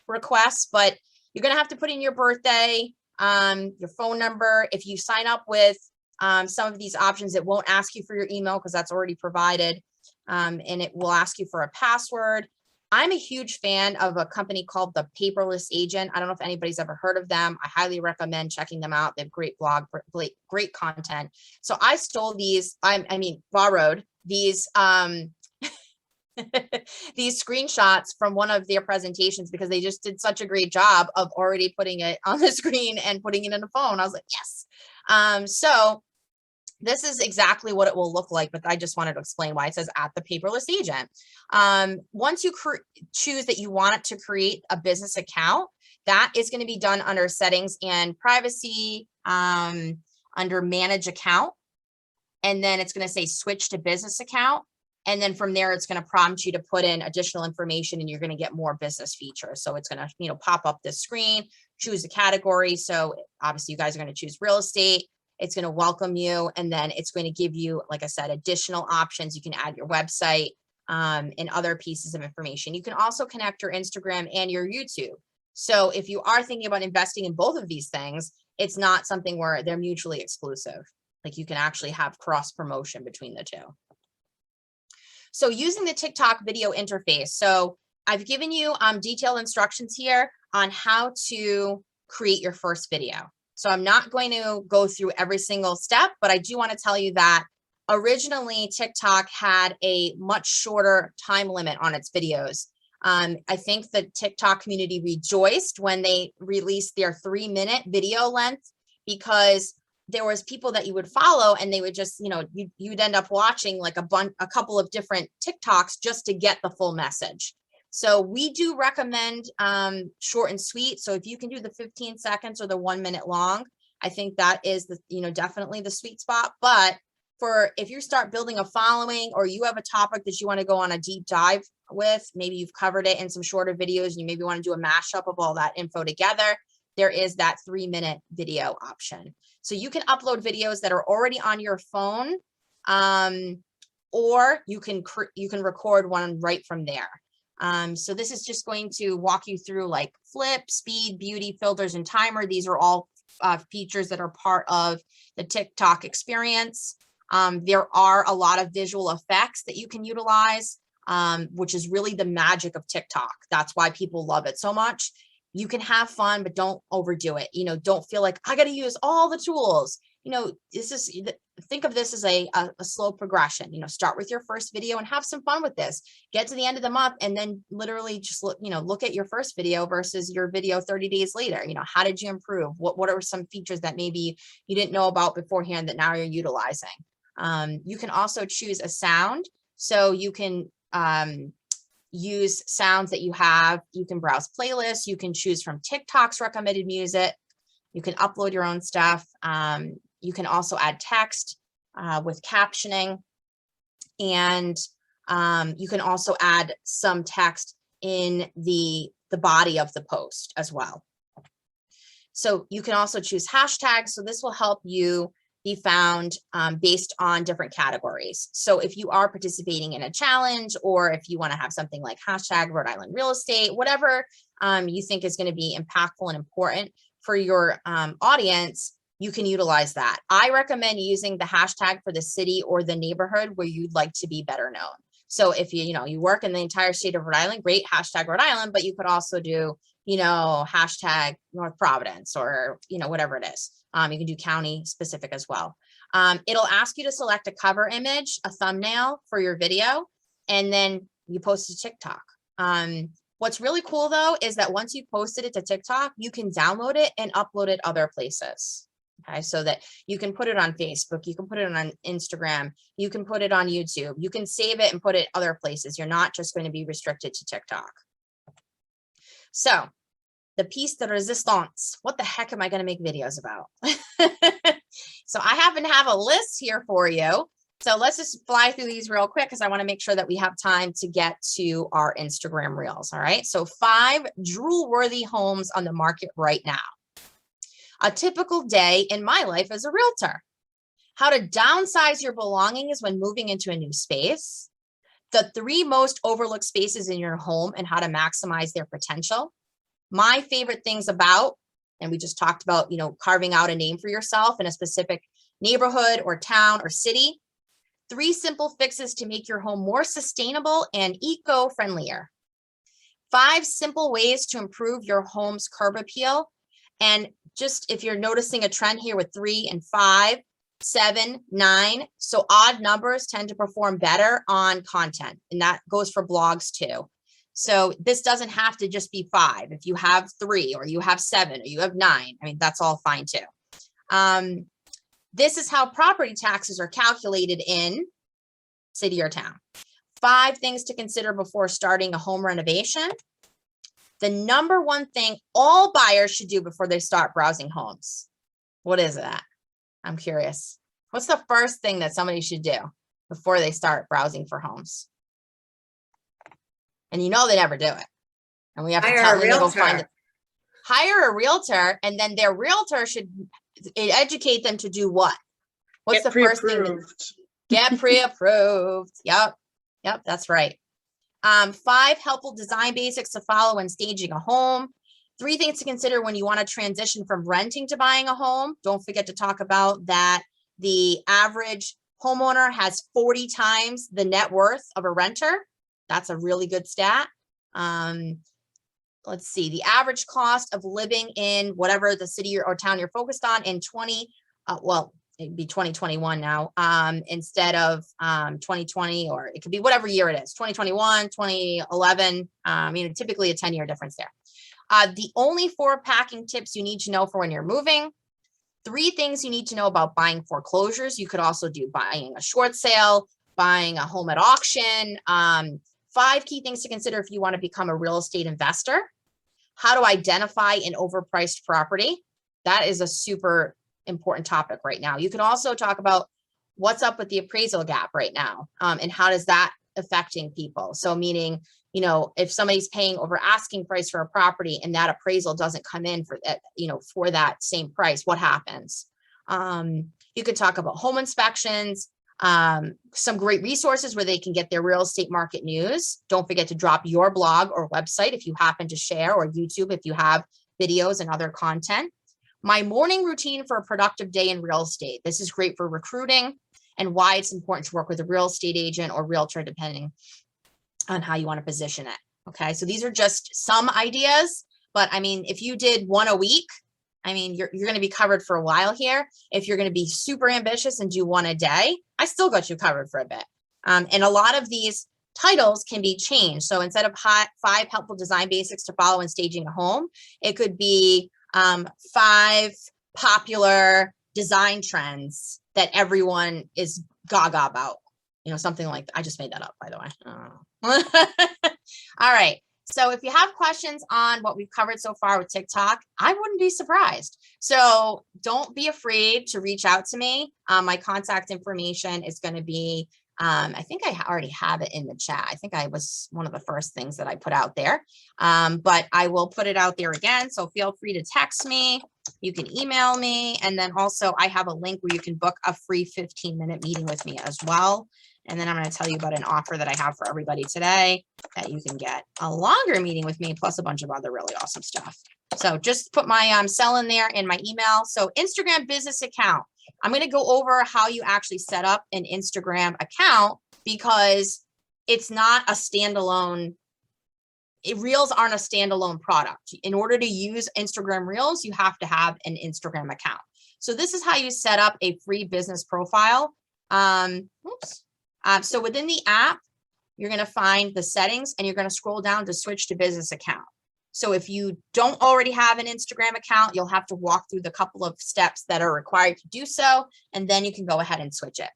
requests, but you're going to have to put in your birthday, your phone number. If you sign up with some of these options, it won't ask you for your email because that's already provided, and it will ask you for a password. I'm a huge fan of a company called the Paperless Agent. I don't know if anybody's ever heard of them. I highly recommend checking them out. They have great blog, great content. So I stole these, borrowed these, these screenshots from one of their presentations because they just did such a great job of already putting it on the screen and putting it in the phone. I was like, yes. So this is exactly what it will look like, but I just wanted to explain why it says at the Paperless Agent. Once you choose that you want it to create a business account, that is going to be done under settings and privacy, under manage account. And then it's going to say switch to business account. And then from there, it's going to prompt you to put in additional information and you're going to get more business features. So it's going to, pop up this screen, choose a category. So obviously you guys are going to choose real estate. It's going to welcome you, and then it's going to give you, like I said, additional options. You can add your website and other pieces of information. You can also connect your Instagram and your YouTube. So if you are thinking about investing in both of these things, it's not something where they're mutually exclusive. Like you can actually have cross promotion between the two. So using the TikTok video interface. So I've given you detailed instructions here on how to create your first video. So I'm not going to go through every single step, but I do want to tell you that originally TikTok had a much shorter time limit on its videos. I think the TikTok community rejoiced when they released their 3-minute video length, because there was people that you would follow and they would just, you know, you'd end up watching like a couple of different TikToks just to get the full message. So we do recommend short and sweet. So if you can do the 15 seconds or the 1 minute long, I think that is the, you know, definitely the sweet spot. But for if you start building a following, or you have a topic that you want to go on a deep dive with, maybe you've covered it in some shorter videos and you maybe want to do a mashup of all that info together, there is that 3-minute video option. So you can upload videos that are already on your phone, or you can record one right from there. So this is just going to walk you through like flip, speed, beauty, filters, and timer. These are all features that are part of the TikTok experience. There are a lot of visual effects that you can utilize, which is really the magic of TikTok. That's why people love it so much. You can have fun, but don't overdo it. You know, don't feel like I got to use all the tools. You know, think of this as a slow progression. You know, start with your first video and have some fun with this. Get to the end of the month and then literally just look at your first video versus your video 30 days later. You know, how did you improve? What are some features that maybe you didn't know about beforehand that now you're utilizing? You can also choose a sound. So you can use sounds that you have. You can browse playlists. You can choose from TikTok's recommended music. You can upload your own stuff. You can also add text with captioning, and you can also add some text in the body of the post as well. So you can also choose hashtags. So this will help you be found based on different categories. So if you are participating in a challenge, or if you want to have something like hashtag Rhode Island real estate, whatever you think is going to be impactful and important for your audience, you can utilize that. I recommend using the hashtag for the city or the neighborhood where you'd like to be better known. So if you work in the entire state of Rhode Island, great, hashtag Rhode Island, but you could also do, hashtag North Providence, or, whatever it is. You can do county specific as well. It'll ask you to select a cover image, a thumbnail for your video, and then you post to TikTok. What's really cool though, is that once you posted it to TikTok, you can download it and upload it other places. Okay, so that you can put it on Facebook, you can put it on Instagram, you can put it on YouTube, you can save it and put it other places. You're not just going to be restricted to TikTok. So the piece de resistance, what the heck am I going to make videos about? So I happen to have a list here for you. So let's just fly through these real quick, because I want to make sure that we have time to get to our Instagram reels. All right. So 5 drool-worthy homes on the market right now. A typical day in my life as a realtor. How to downsize your belongings when moving into a new space. The 3 most overlooked spaces in your home and how to maximize their potential. My favorite things about, and we just talked about, carving out a name for yourself in a specific neighborhood or town or city. 3 simple fixes to make your home more sustainable and eco-friendlier. 5 simple ways to improve your home's curb appeal. And just if you're noticing a trend here with 3 and 5, 7, 9, so odd numbers tend to perform better on content, and that goes for blogs too. So this doesn't have to just be 5. If you have 3 or you have 7 or you have 9, that's all fine too. This is how property taxes are calculated in city or town. 5 things to consider before starting a home renovation. The number 1 thing all buyers should do before they start browsing homes. What is that? I'm curious. What's the first thing that somebody should do before they start browsing for homes? And they never do it. And we have to tell them to go find it. Hire a realtor, and then their realtor should educate them to do what? What's the first thing? Get pre-approved. Yep, that's right. 5 helpful design basics to follow when staging a home. 3 things to consider when you want to transition from renting to buying a home. Don't forget to talk about that the average homeowner has 40 times the net worth of a renter. That's a really good stat. Let's see, the average cost of living in whatever the city or town you're focused on in well, it'd be 2021 now, instead of 2020, or it could be whatever year it is, 2021, 2011, typically a 10-year difference there. The only 4 packing tips you need to know for when you're moving. 3 things you need to know about buying foreclosures. You could also do buying a short sale, buying a home at auction. 5 key things to consider if you want to become a real estate investor. How to identify an overpriced property. That is a super important topic right now. You can also talk about what's up with the appraisal gap right now, and how does that affecting people. So meaning, if somebody's paying over asking price for a property and that appraisal doesn't come in for that, for that same price, what happens? You could talk about home inspections, some great resources where they can get their real estate market news. Don't forget to drop your blog or website if you happen to share, or YouTube if you have videos and other content. My morning routine for a productive day in real estate. This is great for recruiting and why it's important to work with a real estate agent or realtor, depending on how you want to position it. Okay, so these are just some ideas, but if you did 1 a week, you're going to be covered for a while here. If you're going to be super ambitious and do 1 a day, I still got you covered for a bit. And a lot of these titles can be changed. So instead of 5 helpful design basics to follow in staging a home, it could be 5 popular design trends that everyone is gaga about. Something like that. I just made that up, by the way. All right. So if you have questions on what we've covered so far with TikTok, I wouldn't be surprised. So don't be afraid to reach out to me. My contact information is going to be, I think I already have it in the chat. I think I was one of the first things that I put out there, but I will put it out there again. So feel free to text me. You can email me. And then also I have a link where you can book a free 15-minute meeting with me as well. And then I'm going to tell you about an offer that I have for everybody today that you can get a longer meeting with me, plus a bunch of other really awesome stuff. So just put my cell in there in my email. So Instagram business account. I'm going to go over how you actually set up an Instagram account, because it's not a standalone. Reels aren't a standalone product. In order to use Instagram Reels, you have to have an Instagram account. So this is how you set up a free business profile. So within the app, you're going to find the settings and you're going to scroll down to switch to business account. So if you don't already have an Instagram account, you'll have to walk through the couple of steps that are required to do so, and then you can go ahead and switch it.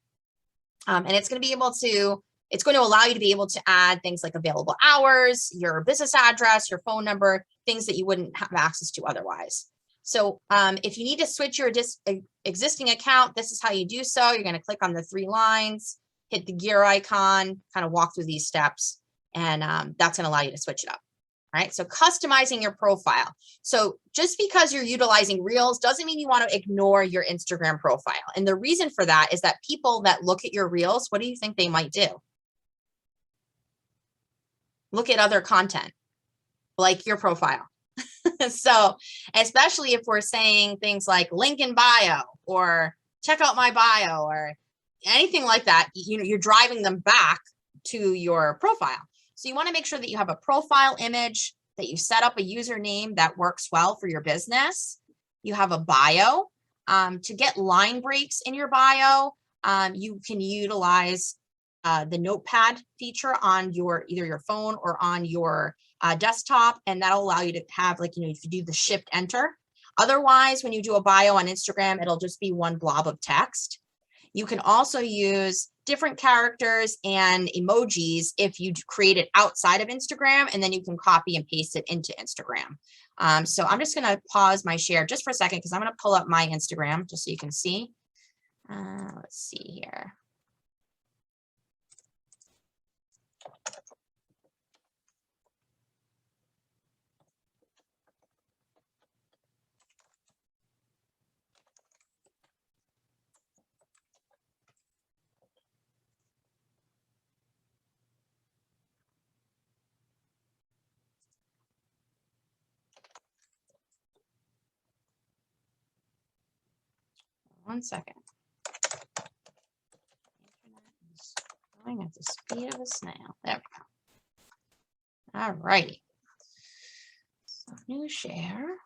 And it's going to allow you to be able to add things like available hours, your business address, your phone number, things that you wouldn't have access to otherwise. So if you need to switch your existing account, this is how you do so. You're going to click on the 3 lines, hit the gear icon, kind of walk through these steps, and that's going to allow you to switch it up. All right, so customizing your profile. So just because you're utilizing Reels doesn't mean you want to ignore your Instagram profile. And the reason for that is that people that look at your Reels, what do you think they might do? Look at other content, like your profile. So especially if we're saying things like link in bio or check out my bio or anything like that, you're driving them back to your profile. So you want to make sure that you have a profile image, that you set up a username that works well for your business. You have a bio. To get line breaks in your bio, you can utilize the notepad feature on either your phone or on your desktop, and that'll allow you to have, if you do the shift enter. Otherwise, when you do a bio on Instagram, it'll just be one blob of text. You can also use different characters and emojis if you create it outside of Instagram, and then you can copy and paste it into Instagram. So I'm just going to pause my share just for a second, because I'm going to pull up my Instagram just so you can see. Let's see here. 1 second. Internet is going at the speed of a snail. There we go. All righty. So new share.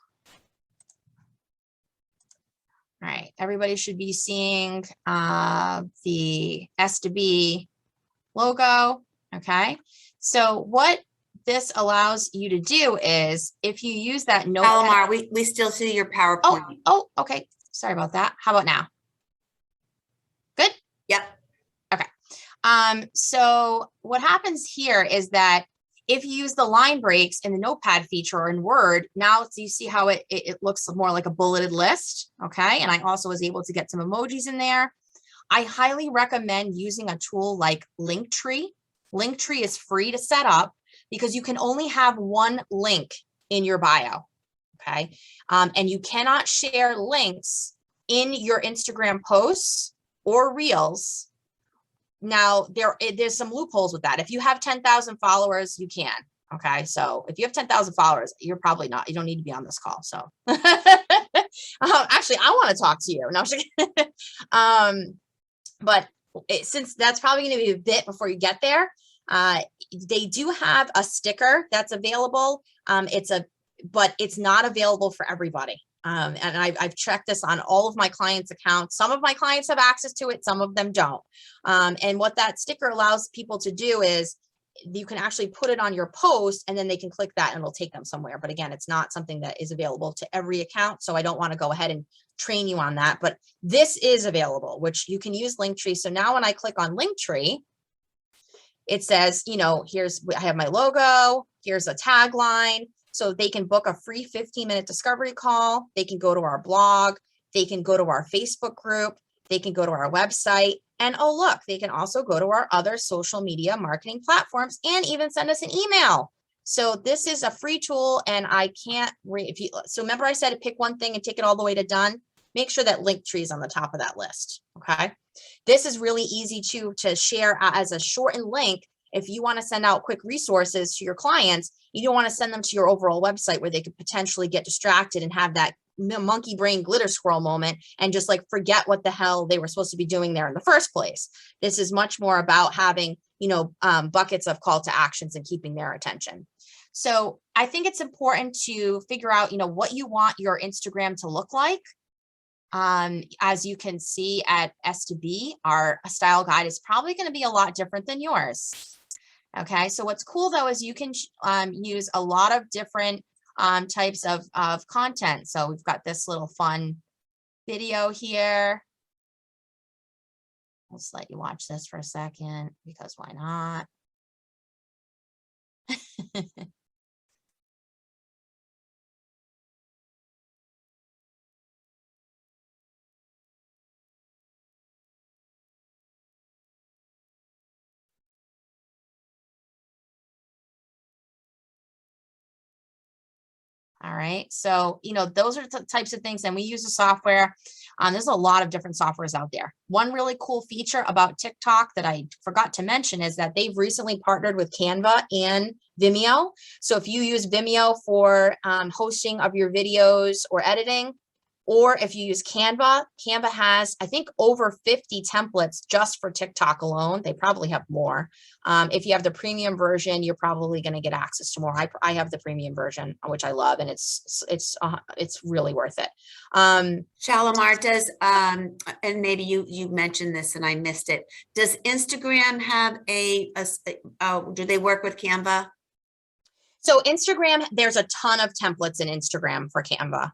All right, everybody should be seeing the S2B logo. Okay, so what this allows you to do is if you use that notepad. Shalimar, we still see your PowerPoint. Oh, okay. Sorry about that. How about now? Good? Yep. Okay. So what happens here is that if you use the line breaks in the notepad feature or in Word, now you see how it looks more like a bulleted list. Okay. And I also was able to get some emojis in there. I highly recommend using a tool like Linktree. Linktree is free to set up because you can only have one link in your bio. Okay. And you cannot share links in your Instagram posts or reels. Now there's some loopholes with that. If you have 10,000 followers, you can. Okay. So if you have 10,000 followers, you're probably not, you don't need to be on this call. So actually I want to talk to you. No, but since that's probably going to be a bit before you get there, they do have a sticker that's available. But it's not available for everybody. And I've checked this on all of my clients' accounts. Some of my clients have access to it, some of them don't. And what that sticker allows people to do is you can actually put it on your post and then they can click that and it'll take them somewhere. But again, it's not something that is available to every account. So I don't want to go ahead and train you on that, but this is available, which you can use Linktree. So now when I click on Linktree, it says, you know, I have my logo, here's a tagline. So they can book a free 15-minute discovery call. They can go to our blog. They can go to our Facebook group. They can go to our website. And oh, look, they can also go to our other social media marketing platforms and even send us an email. So this is a free tool and I can't so remember I said to pick one thing and take it all the way to done. Make sure that Linktree is on the top of that list. Okay. This is really easy to share as a shortened link. If you want to send out quick resources to your clients, you don't want to send them to your overall website where they could potentially get distracted and have that monkey brain glitter squirrel moment and just like forget what the hell they were supposed to be doing there in the first place. This is much more about having, you know, buckets of call to actions and keeping their attention. So I think it's important to figure out, you know, what you want your Instagram to look like. As you can see at S2B, our style guide is probably going to be a lot different than yours. Okay, so what's cool though is you can use a lot of different types of content. So we've got this little fun video here. Let's let you watch this for a second because why not? All right. So, you know, those are the types of things. And we use the software. There's a lot of different softwares out there. One really cool feature about TikTok that I forgot to mention is that they've recently partnered with Canva and Vimeo. So if you use Vimeo for hosting of your videos or editing, or if you use Canva, Canva has, I think, over 50 templates just for TikTok alone. They probably have more. If you have the premium version, you're probably going to get access to more. I have the premium version, which I love, and it's really worth it. Shalimar, does and maybe you mentioned this and I missed it. Does Instagram have do they work with Canva? So Instagram, there's a ton of templates in Instagram for Canva.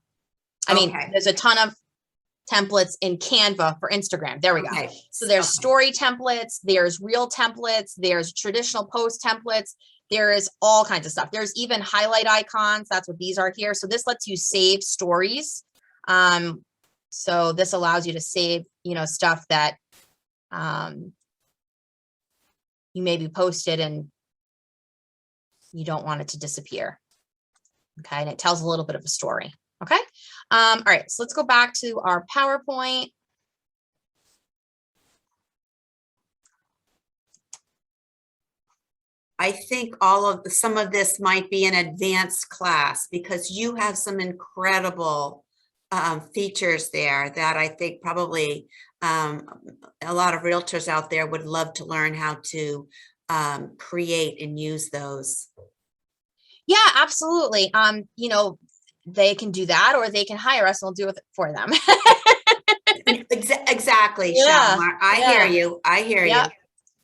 I mean, there's a ton of templates in Canva for Instagram. There we go. So there's story templates, there's reel templates, there's traditional post templates. There is all kinds of stuff. There's even highlight icons. That's what these are here. So this lets you save stories. So this allows you to save, you know, stuff that you maybe posted and you don't want it to disappear. Okay. And it tells a little bit of a story. Okay. All right. So let's go back to our PowerPoint. I think some of this might be an advanced class because you have some incredible features there that I think probably a lot of realtors out there would love to learn how to create and use those. Yeah, absolutely. You know, they can do that, or they can hire us and we'll do it for them. Exactly, Yeah, Shalimar. I hear yeah. you. I hear you. Yep.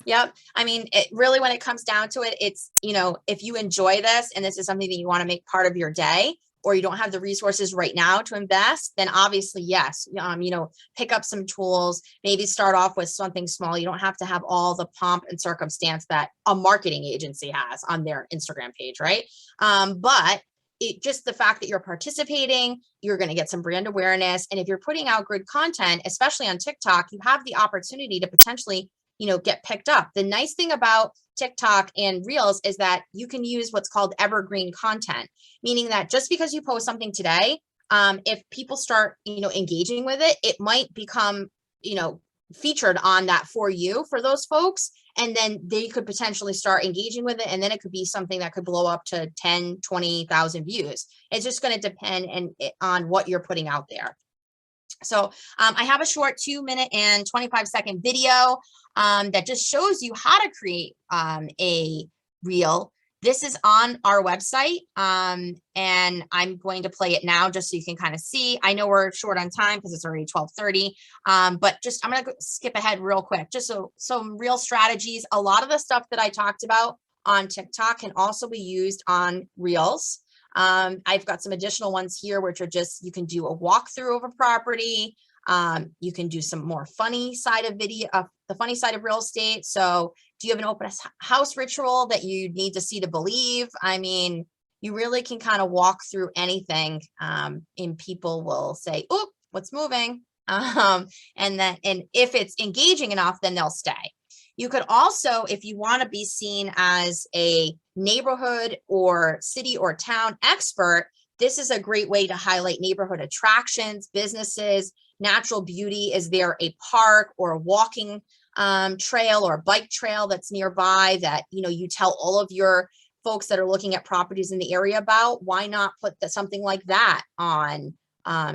Yep. I mean, it really, when it comes down to it, it's, you know, if you enjoy this and this is something that you want to make part of your day, or you don't have the resources right now to invest, then obviously, yes, you know, pick up some tools, maybe start off with something small. You don't have to have all the pomp and circumstance that a marketing agency has on their Instagram page, right? But it just the fact that you're participating, you're going to get some brand awareness. And if you're putting out good content, especially on TikTok, you have the opportunity to potentially, you know, get picked up. The nice thing about TikTok and Reels is that you can use what's called evergreen content, meaning that just because you post something today, if people start, you know, engaging with it, it might become, you know, featured on that for you, for those folks. And then they could potentially start engaging with it. And then it could be something that could blow up to 10, 20,000 views. It's just going to depend on what you're putting out there. So I have a short 2-minute and 25-second video that just shows you how to create a reel. This is on our website, and I'm going to play it now just so you can kind of see. I know we're short on time because it's already 12:30, but just I'm going to skip ahead real quick. Just so some real strategies. A lot of the stuff that I talked about on TikTok can also be used on Reels. I've got some additional ones here, which are just, you can do a walkthrough of a property. You can do some more funny side of video, the funny side of real estate. So do you have an open house ritual that you need to see to believe? I mean, you really can kind of walk through anything, and people will say, "Oop, what's moving?" And if it's engaging enough, then they'll stay. You could also, if you want to be seen as a neighborhood or city or town expert, this is a great way to highlight neighborhood attractions, businesses, natural beauty. Is there a park or a walking trail or a bike trail that's nearby that, you know, you tell all of your folks that are looking at properties in the area about? Why not put something like that on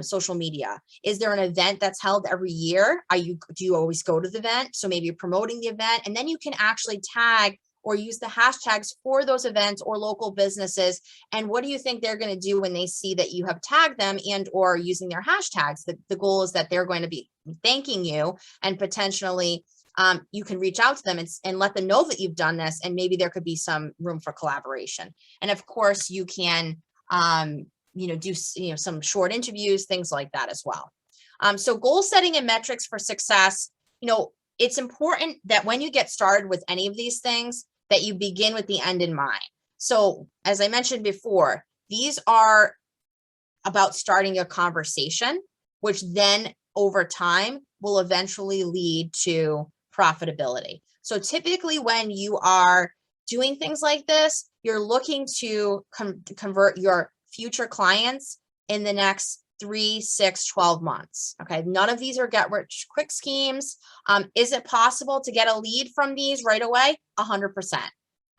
social media? Is there an event that's held every year? Do you always go to the event? So maybe you're promoting the event, and then you can actually tag or use the hashtags for those events or local businesses. And what do you think they're going to do when they see that you have tagged them and or using their hashtags? The goal is that they're going to be thanking you, and potentially you can reach out to them and let them know that you've done this, and maybe there could be some room for collaboration. And of course, you can you know, do, you know, some short interviews, things like that as well. So goal setting and metrics for success. You know, it's important that when you get started with any of these things, that you begin with the end in mind. So as I mentioned before, these are about starting a conversation, which then over time will eventually lead to profitability. So typically when you are doing things like this, you're looking to convert your future clients in the next 3, 6, 12 months. Okay. None of these are get rich quick schemes. Is it possible to get a lead from these right away? 100%.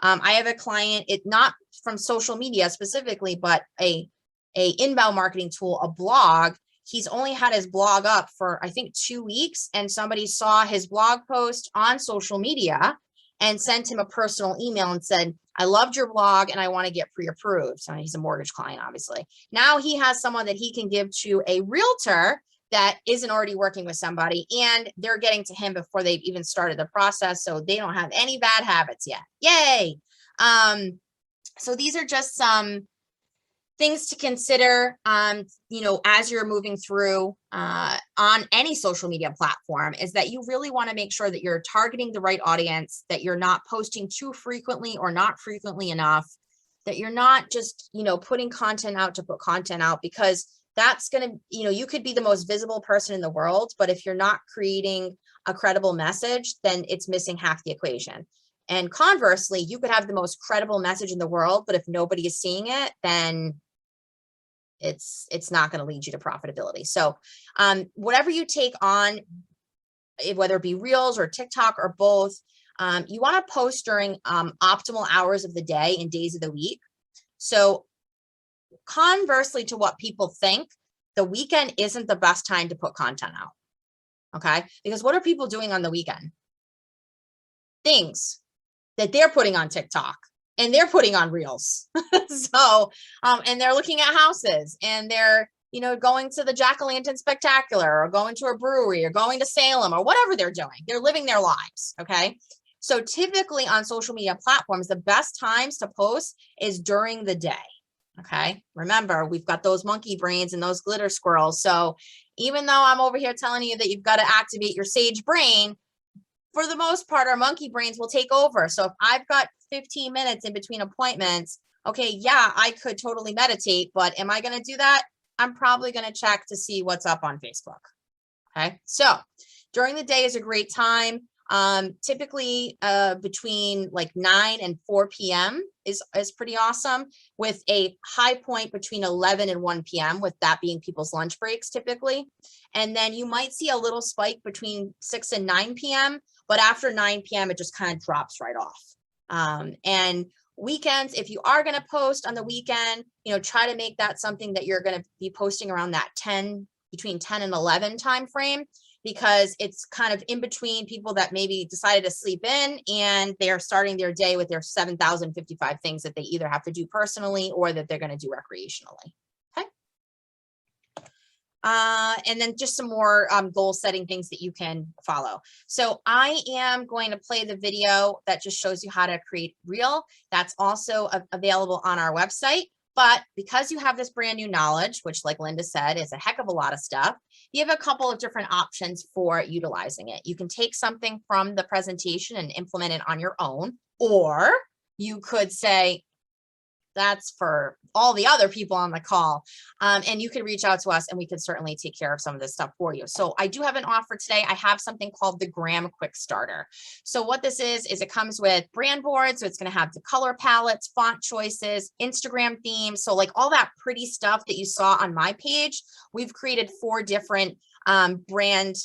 I have a client, not from social media specifically, but a inbound marketing tool, a blog. He's only had his blog up for, I think, 2 weeks, and somebody saw his blog post on social media and sent him a personal email and said, "I loved your blog and I want to get pre-approved." So he's a mortgage client, obviously. Now he has someone that he can give to a realtor that isn't already working with somebody, and they're getting to him before they've even started the process. So they don't have any bad habits yet. Yay. So these are just some things to consider, you know, as you're moving through on any social media platform, is that you really want to make sure that you're targeting the right audience, that you're not posting too frequently or not frequently enough, that you're not just, you know, putting content out to put content out, because that's going to, you know, you could be the most visible person in the world, but if you're not creating a credible message, then it's missing half the equation. And conversely, you could have the most credible message in the world, but if nobody is seeing it, then it's not going to lead you to profitability. So whatever you take on, whether it be Reels or TikTok or both, you want to post during optimal hours of the day and days of the week. So conversely to what people think, the weekend isn't the best time to put content out. Okay. Because what are people doing on the weekend? Things that they're putting on TikTok and they're putting on reels. So, and they're looking at houses and they're, you know, going to the Jack-o'-lantern spectacular or going to a brewery or going to Salem or whatever they're doing. They're living their lives. Okay. So typically on social media platforms, the best times to post is during the day. Okay. Remember, we've got those monkey brains and those glitter squirrels. So even though I'm over here telling you that you've got to activate your sage brain, for the most part, our monkey brains will take over. So if I've got 15 minutes in between appointments, okay, yeah, I could totally meditate, but am I going to do that? I'm probably going to check to see what's up on Facebook. Okay. So during the day is a great time. Typically between like 9 and 4 p.m. is pretty awesome, with a high point between 11 and 1 p.m. with that being people's lunch breaks typically. And then you might see a little spike between 6 and 9 p.m. But after 9 p.m. it just kind of drops right off. And weekends, if you are going to post on the weekend, you know, try to make that something that you're going to be posting around that between 10 and 11 time frame, because it's kind of in between people that maybe decided to sleep in and they're starting their day with their 7,055 things that they either have to do personally or that they're going to do recreationally. Okay. And then just some more goal setting things that you can follow. So I am going to play the video that just shows you how to create reel. That's also available on our website. But because you have this brand new knowledge, which like Linda said, is a heck of a lot of stuff, you have a couple of different options for utilizing it. You can take something from the presentation and implement it on your own, or you could say, that's for all the other people on the call. And you can reach out to us and we can certainly take care of some of this stuff for you. So I do have an offer today. I have something called the Gram Quick Starter. So what this is it comes with brand boards. So it's going to have the color palettes, font choices, Instagram themes. So like all that pretty stuff that you saw on my page, we've created 4 different brand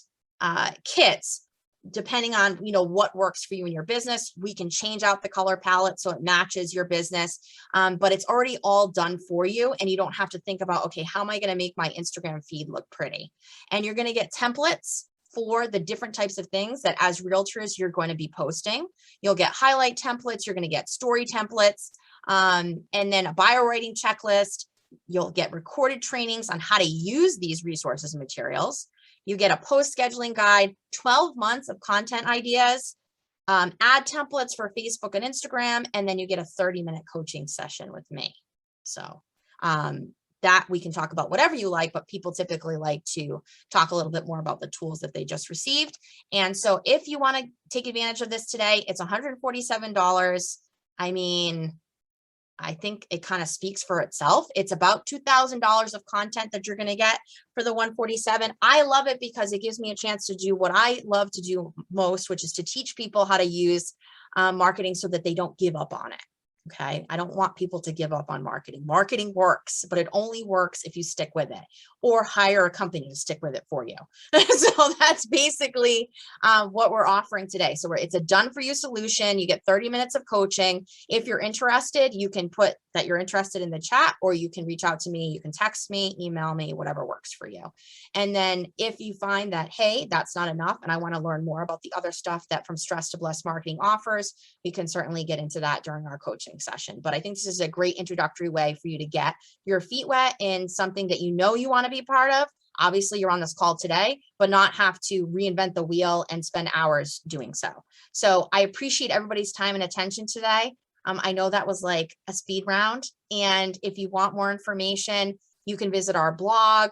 kits. Depending on, you know, what works for you in your business, we can change out the color palette so it matches your business. But it's already all done for you. And you don't have to think about, okay, how am I going to make my Instagram feed look pretty? And you're going to get templates for the different types of things that as realtors, you're going to be posting. You'll get highlight templates. You're going to get story templates, and then a bio writing checklist. You'll get recorded trainings on how to use these resources and materials. You get a post scheduling guide, 12 months of content ideas, ad templates for Facebook and Instagram, and then you get a 30-minute coaching session with me. So that we can talk about whatever you like, but people typically like to talk a little bit more about the tools that they just received. And so if you want to take advantage of this today, it's $147. I mean, I think it kind of speaks for itself. It's about $2,000 of content that you're going to get for the 147. I love it because it gives me a chance to do what I love to do most, which is to teach people how to use marketing so that they don't give up on it. Okay. I don't want people to give up on marketing. Marketing works, but it only works if you stick with it or hire a company to stick with it for you. So that's basically what we're offering today. So it's a done for you solution. You get 30 minutes of coaching. If you're interested, you can put that you're interested in the chat, or you can reach out to me. You can text me, email me, whatever works for you. And then if you find that, hey, that's not enough, and I want to learn more about the other stuff that From Stress to Blessed Marketing offers, we can certainly get into that during our coaching session. But I think this is a great introductory way for you to get your feet wet in something that you know you want to be part of. Obviously, you're on this call today, but not have to reinvent the wheel and spend hours doing so. So I appreciate everybody's time and attention today. I know that was like a speed round. And if you want more information, you can visit our blog.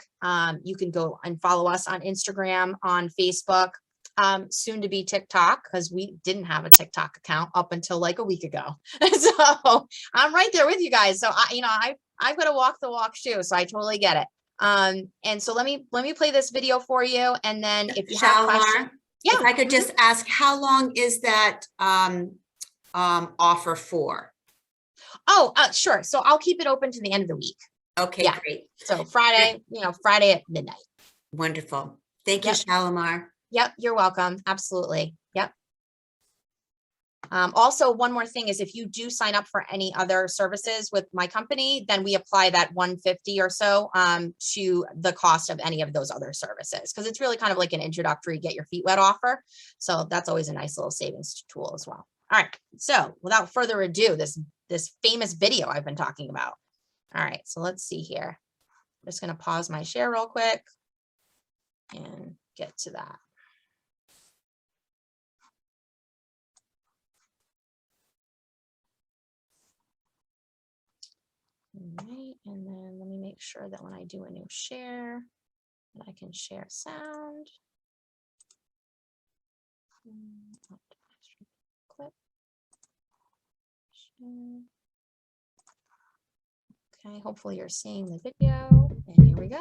You can go and follow us on Instagram, on Facebook, soon to be TikTok, because we didn't have a TikTok account up until like a week ago. So I'm right there with you guys. So I've got to walk the walk too. So I totally get it. And so let me play this video for you. And then if you have questions, if I could just ask, how long is that offer for? Oh, sure. So I'll keep it open to the end of the week. Okay, Yeah. great. So Friday, Friday at midnight. Wonderful. Thank you, Shalimar. Yep. You're welcome. Absolutely. Yep. Also, one more thing is if you do sign up for any other services with my company, then we apply that 150 or so to the cost of any of those other services, because it's really kind of like an introductory get your feet wet offer. So that's always a nice little savings tool as well. All right, so without further ado, this famous video I've been talking about. All right, so let's see here. I'm just going to pause my share real quick and get to that. All right, and then let me make sure that when I do a new share, that I can share sound. Clip. Share. Okay, hopefully you're seeing the video, and here we go.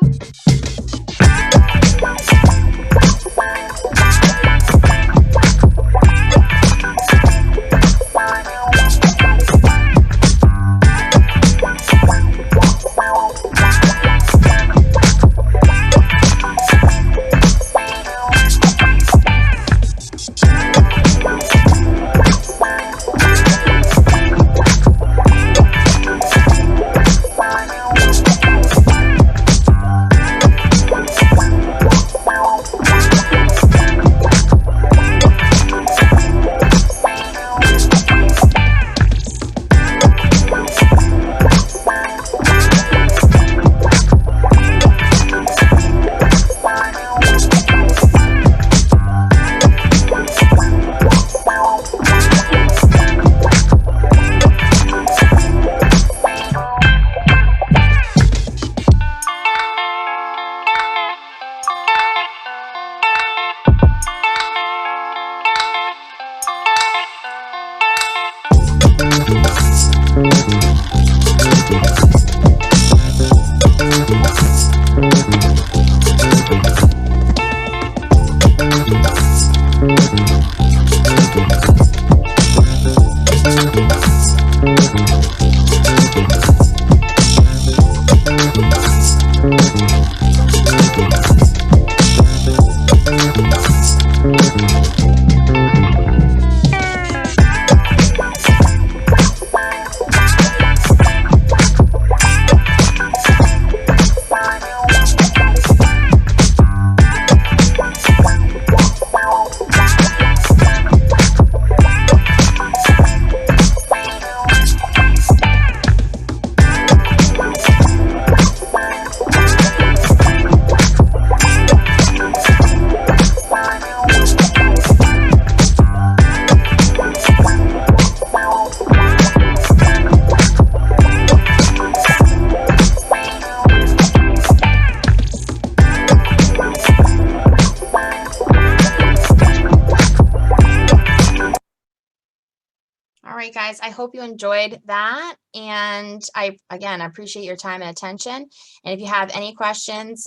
All right, guys, I hope you enjoyed that. And I appreciate your time and attention. And if you have any questions,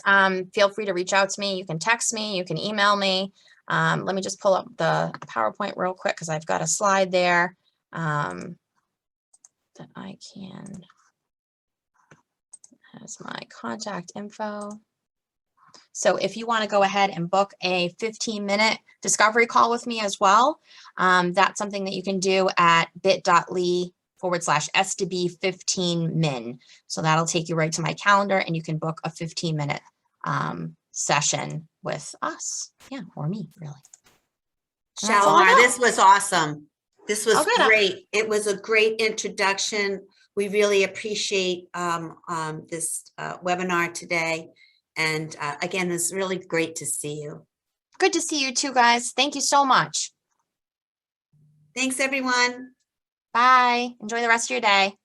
feel free to reach out to me. You can text me, you can email me. Let me just pull up the PowerPoint real quick because I've got a slide there that I can, has my contact info. So if you want to go ahead and book a 15-minute discovery call with me as well, that's something that you can do at bit.ly/SDB15min. So that'll take you right to my calendar and you can book a 15-minute session with us. Yeah, or me, really. Shalimar, this was awesome. This was good. great. It was a great introduction. We really appreciate this webinar today. And again, it's really great to see you. Good to see you too, guys. Thank you so much. Thanks, everyone. Bye. Enjoy the rest of your day.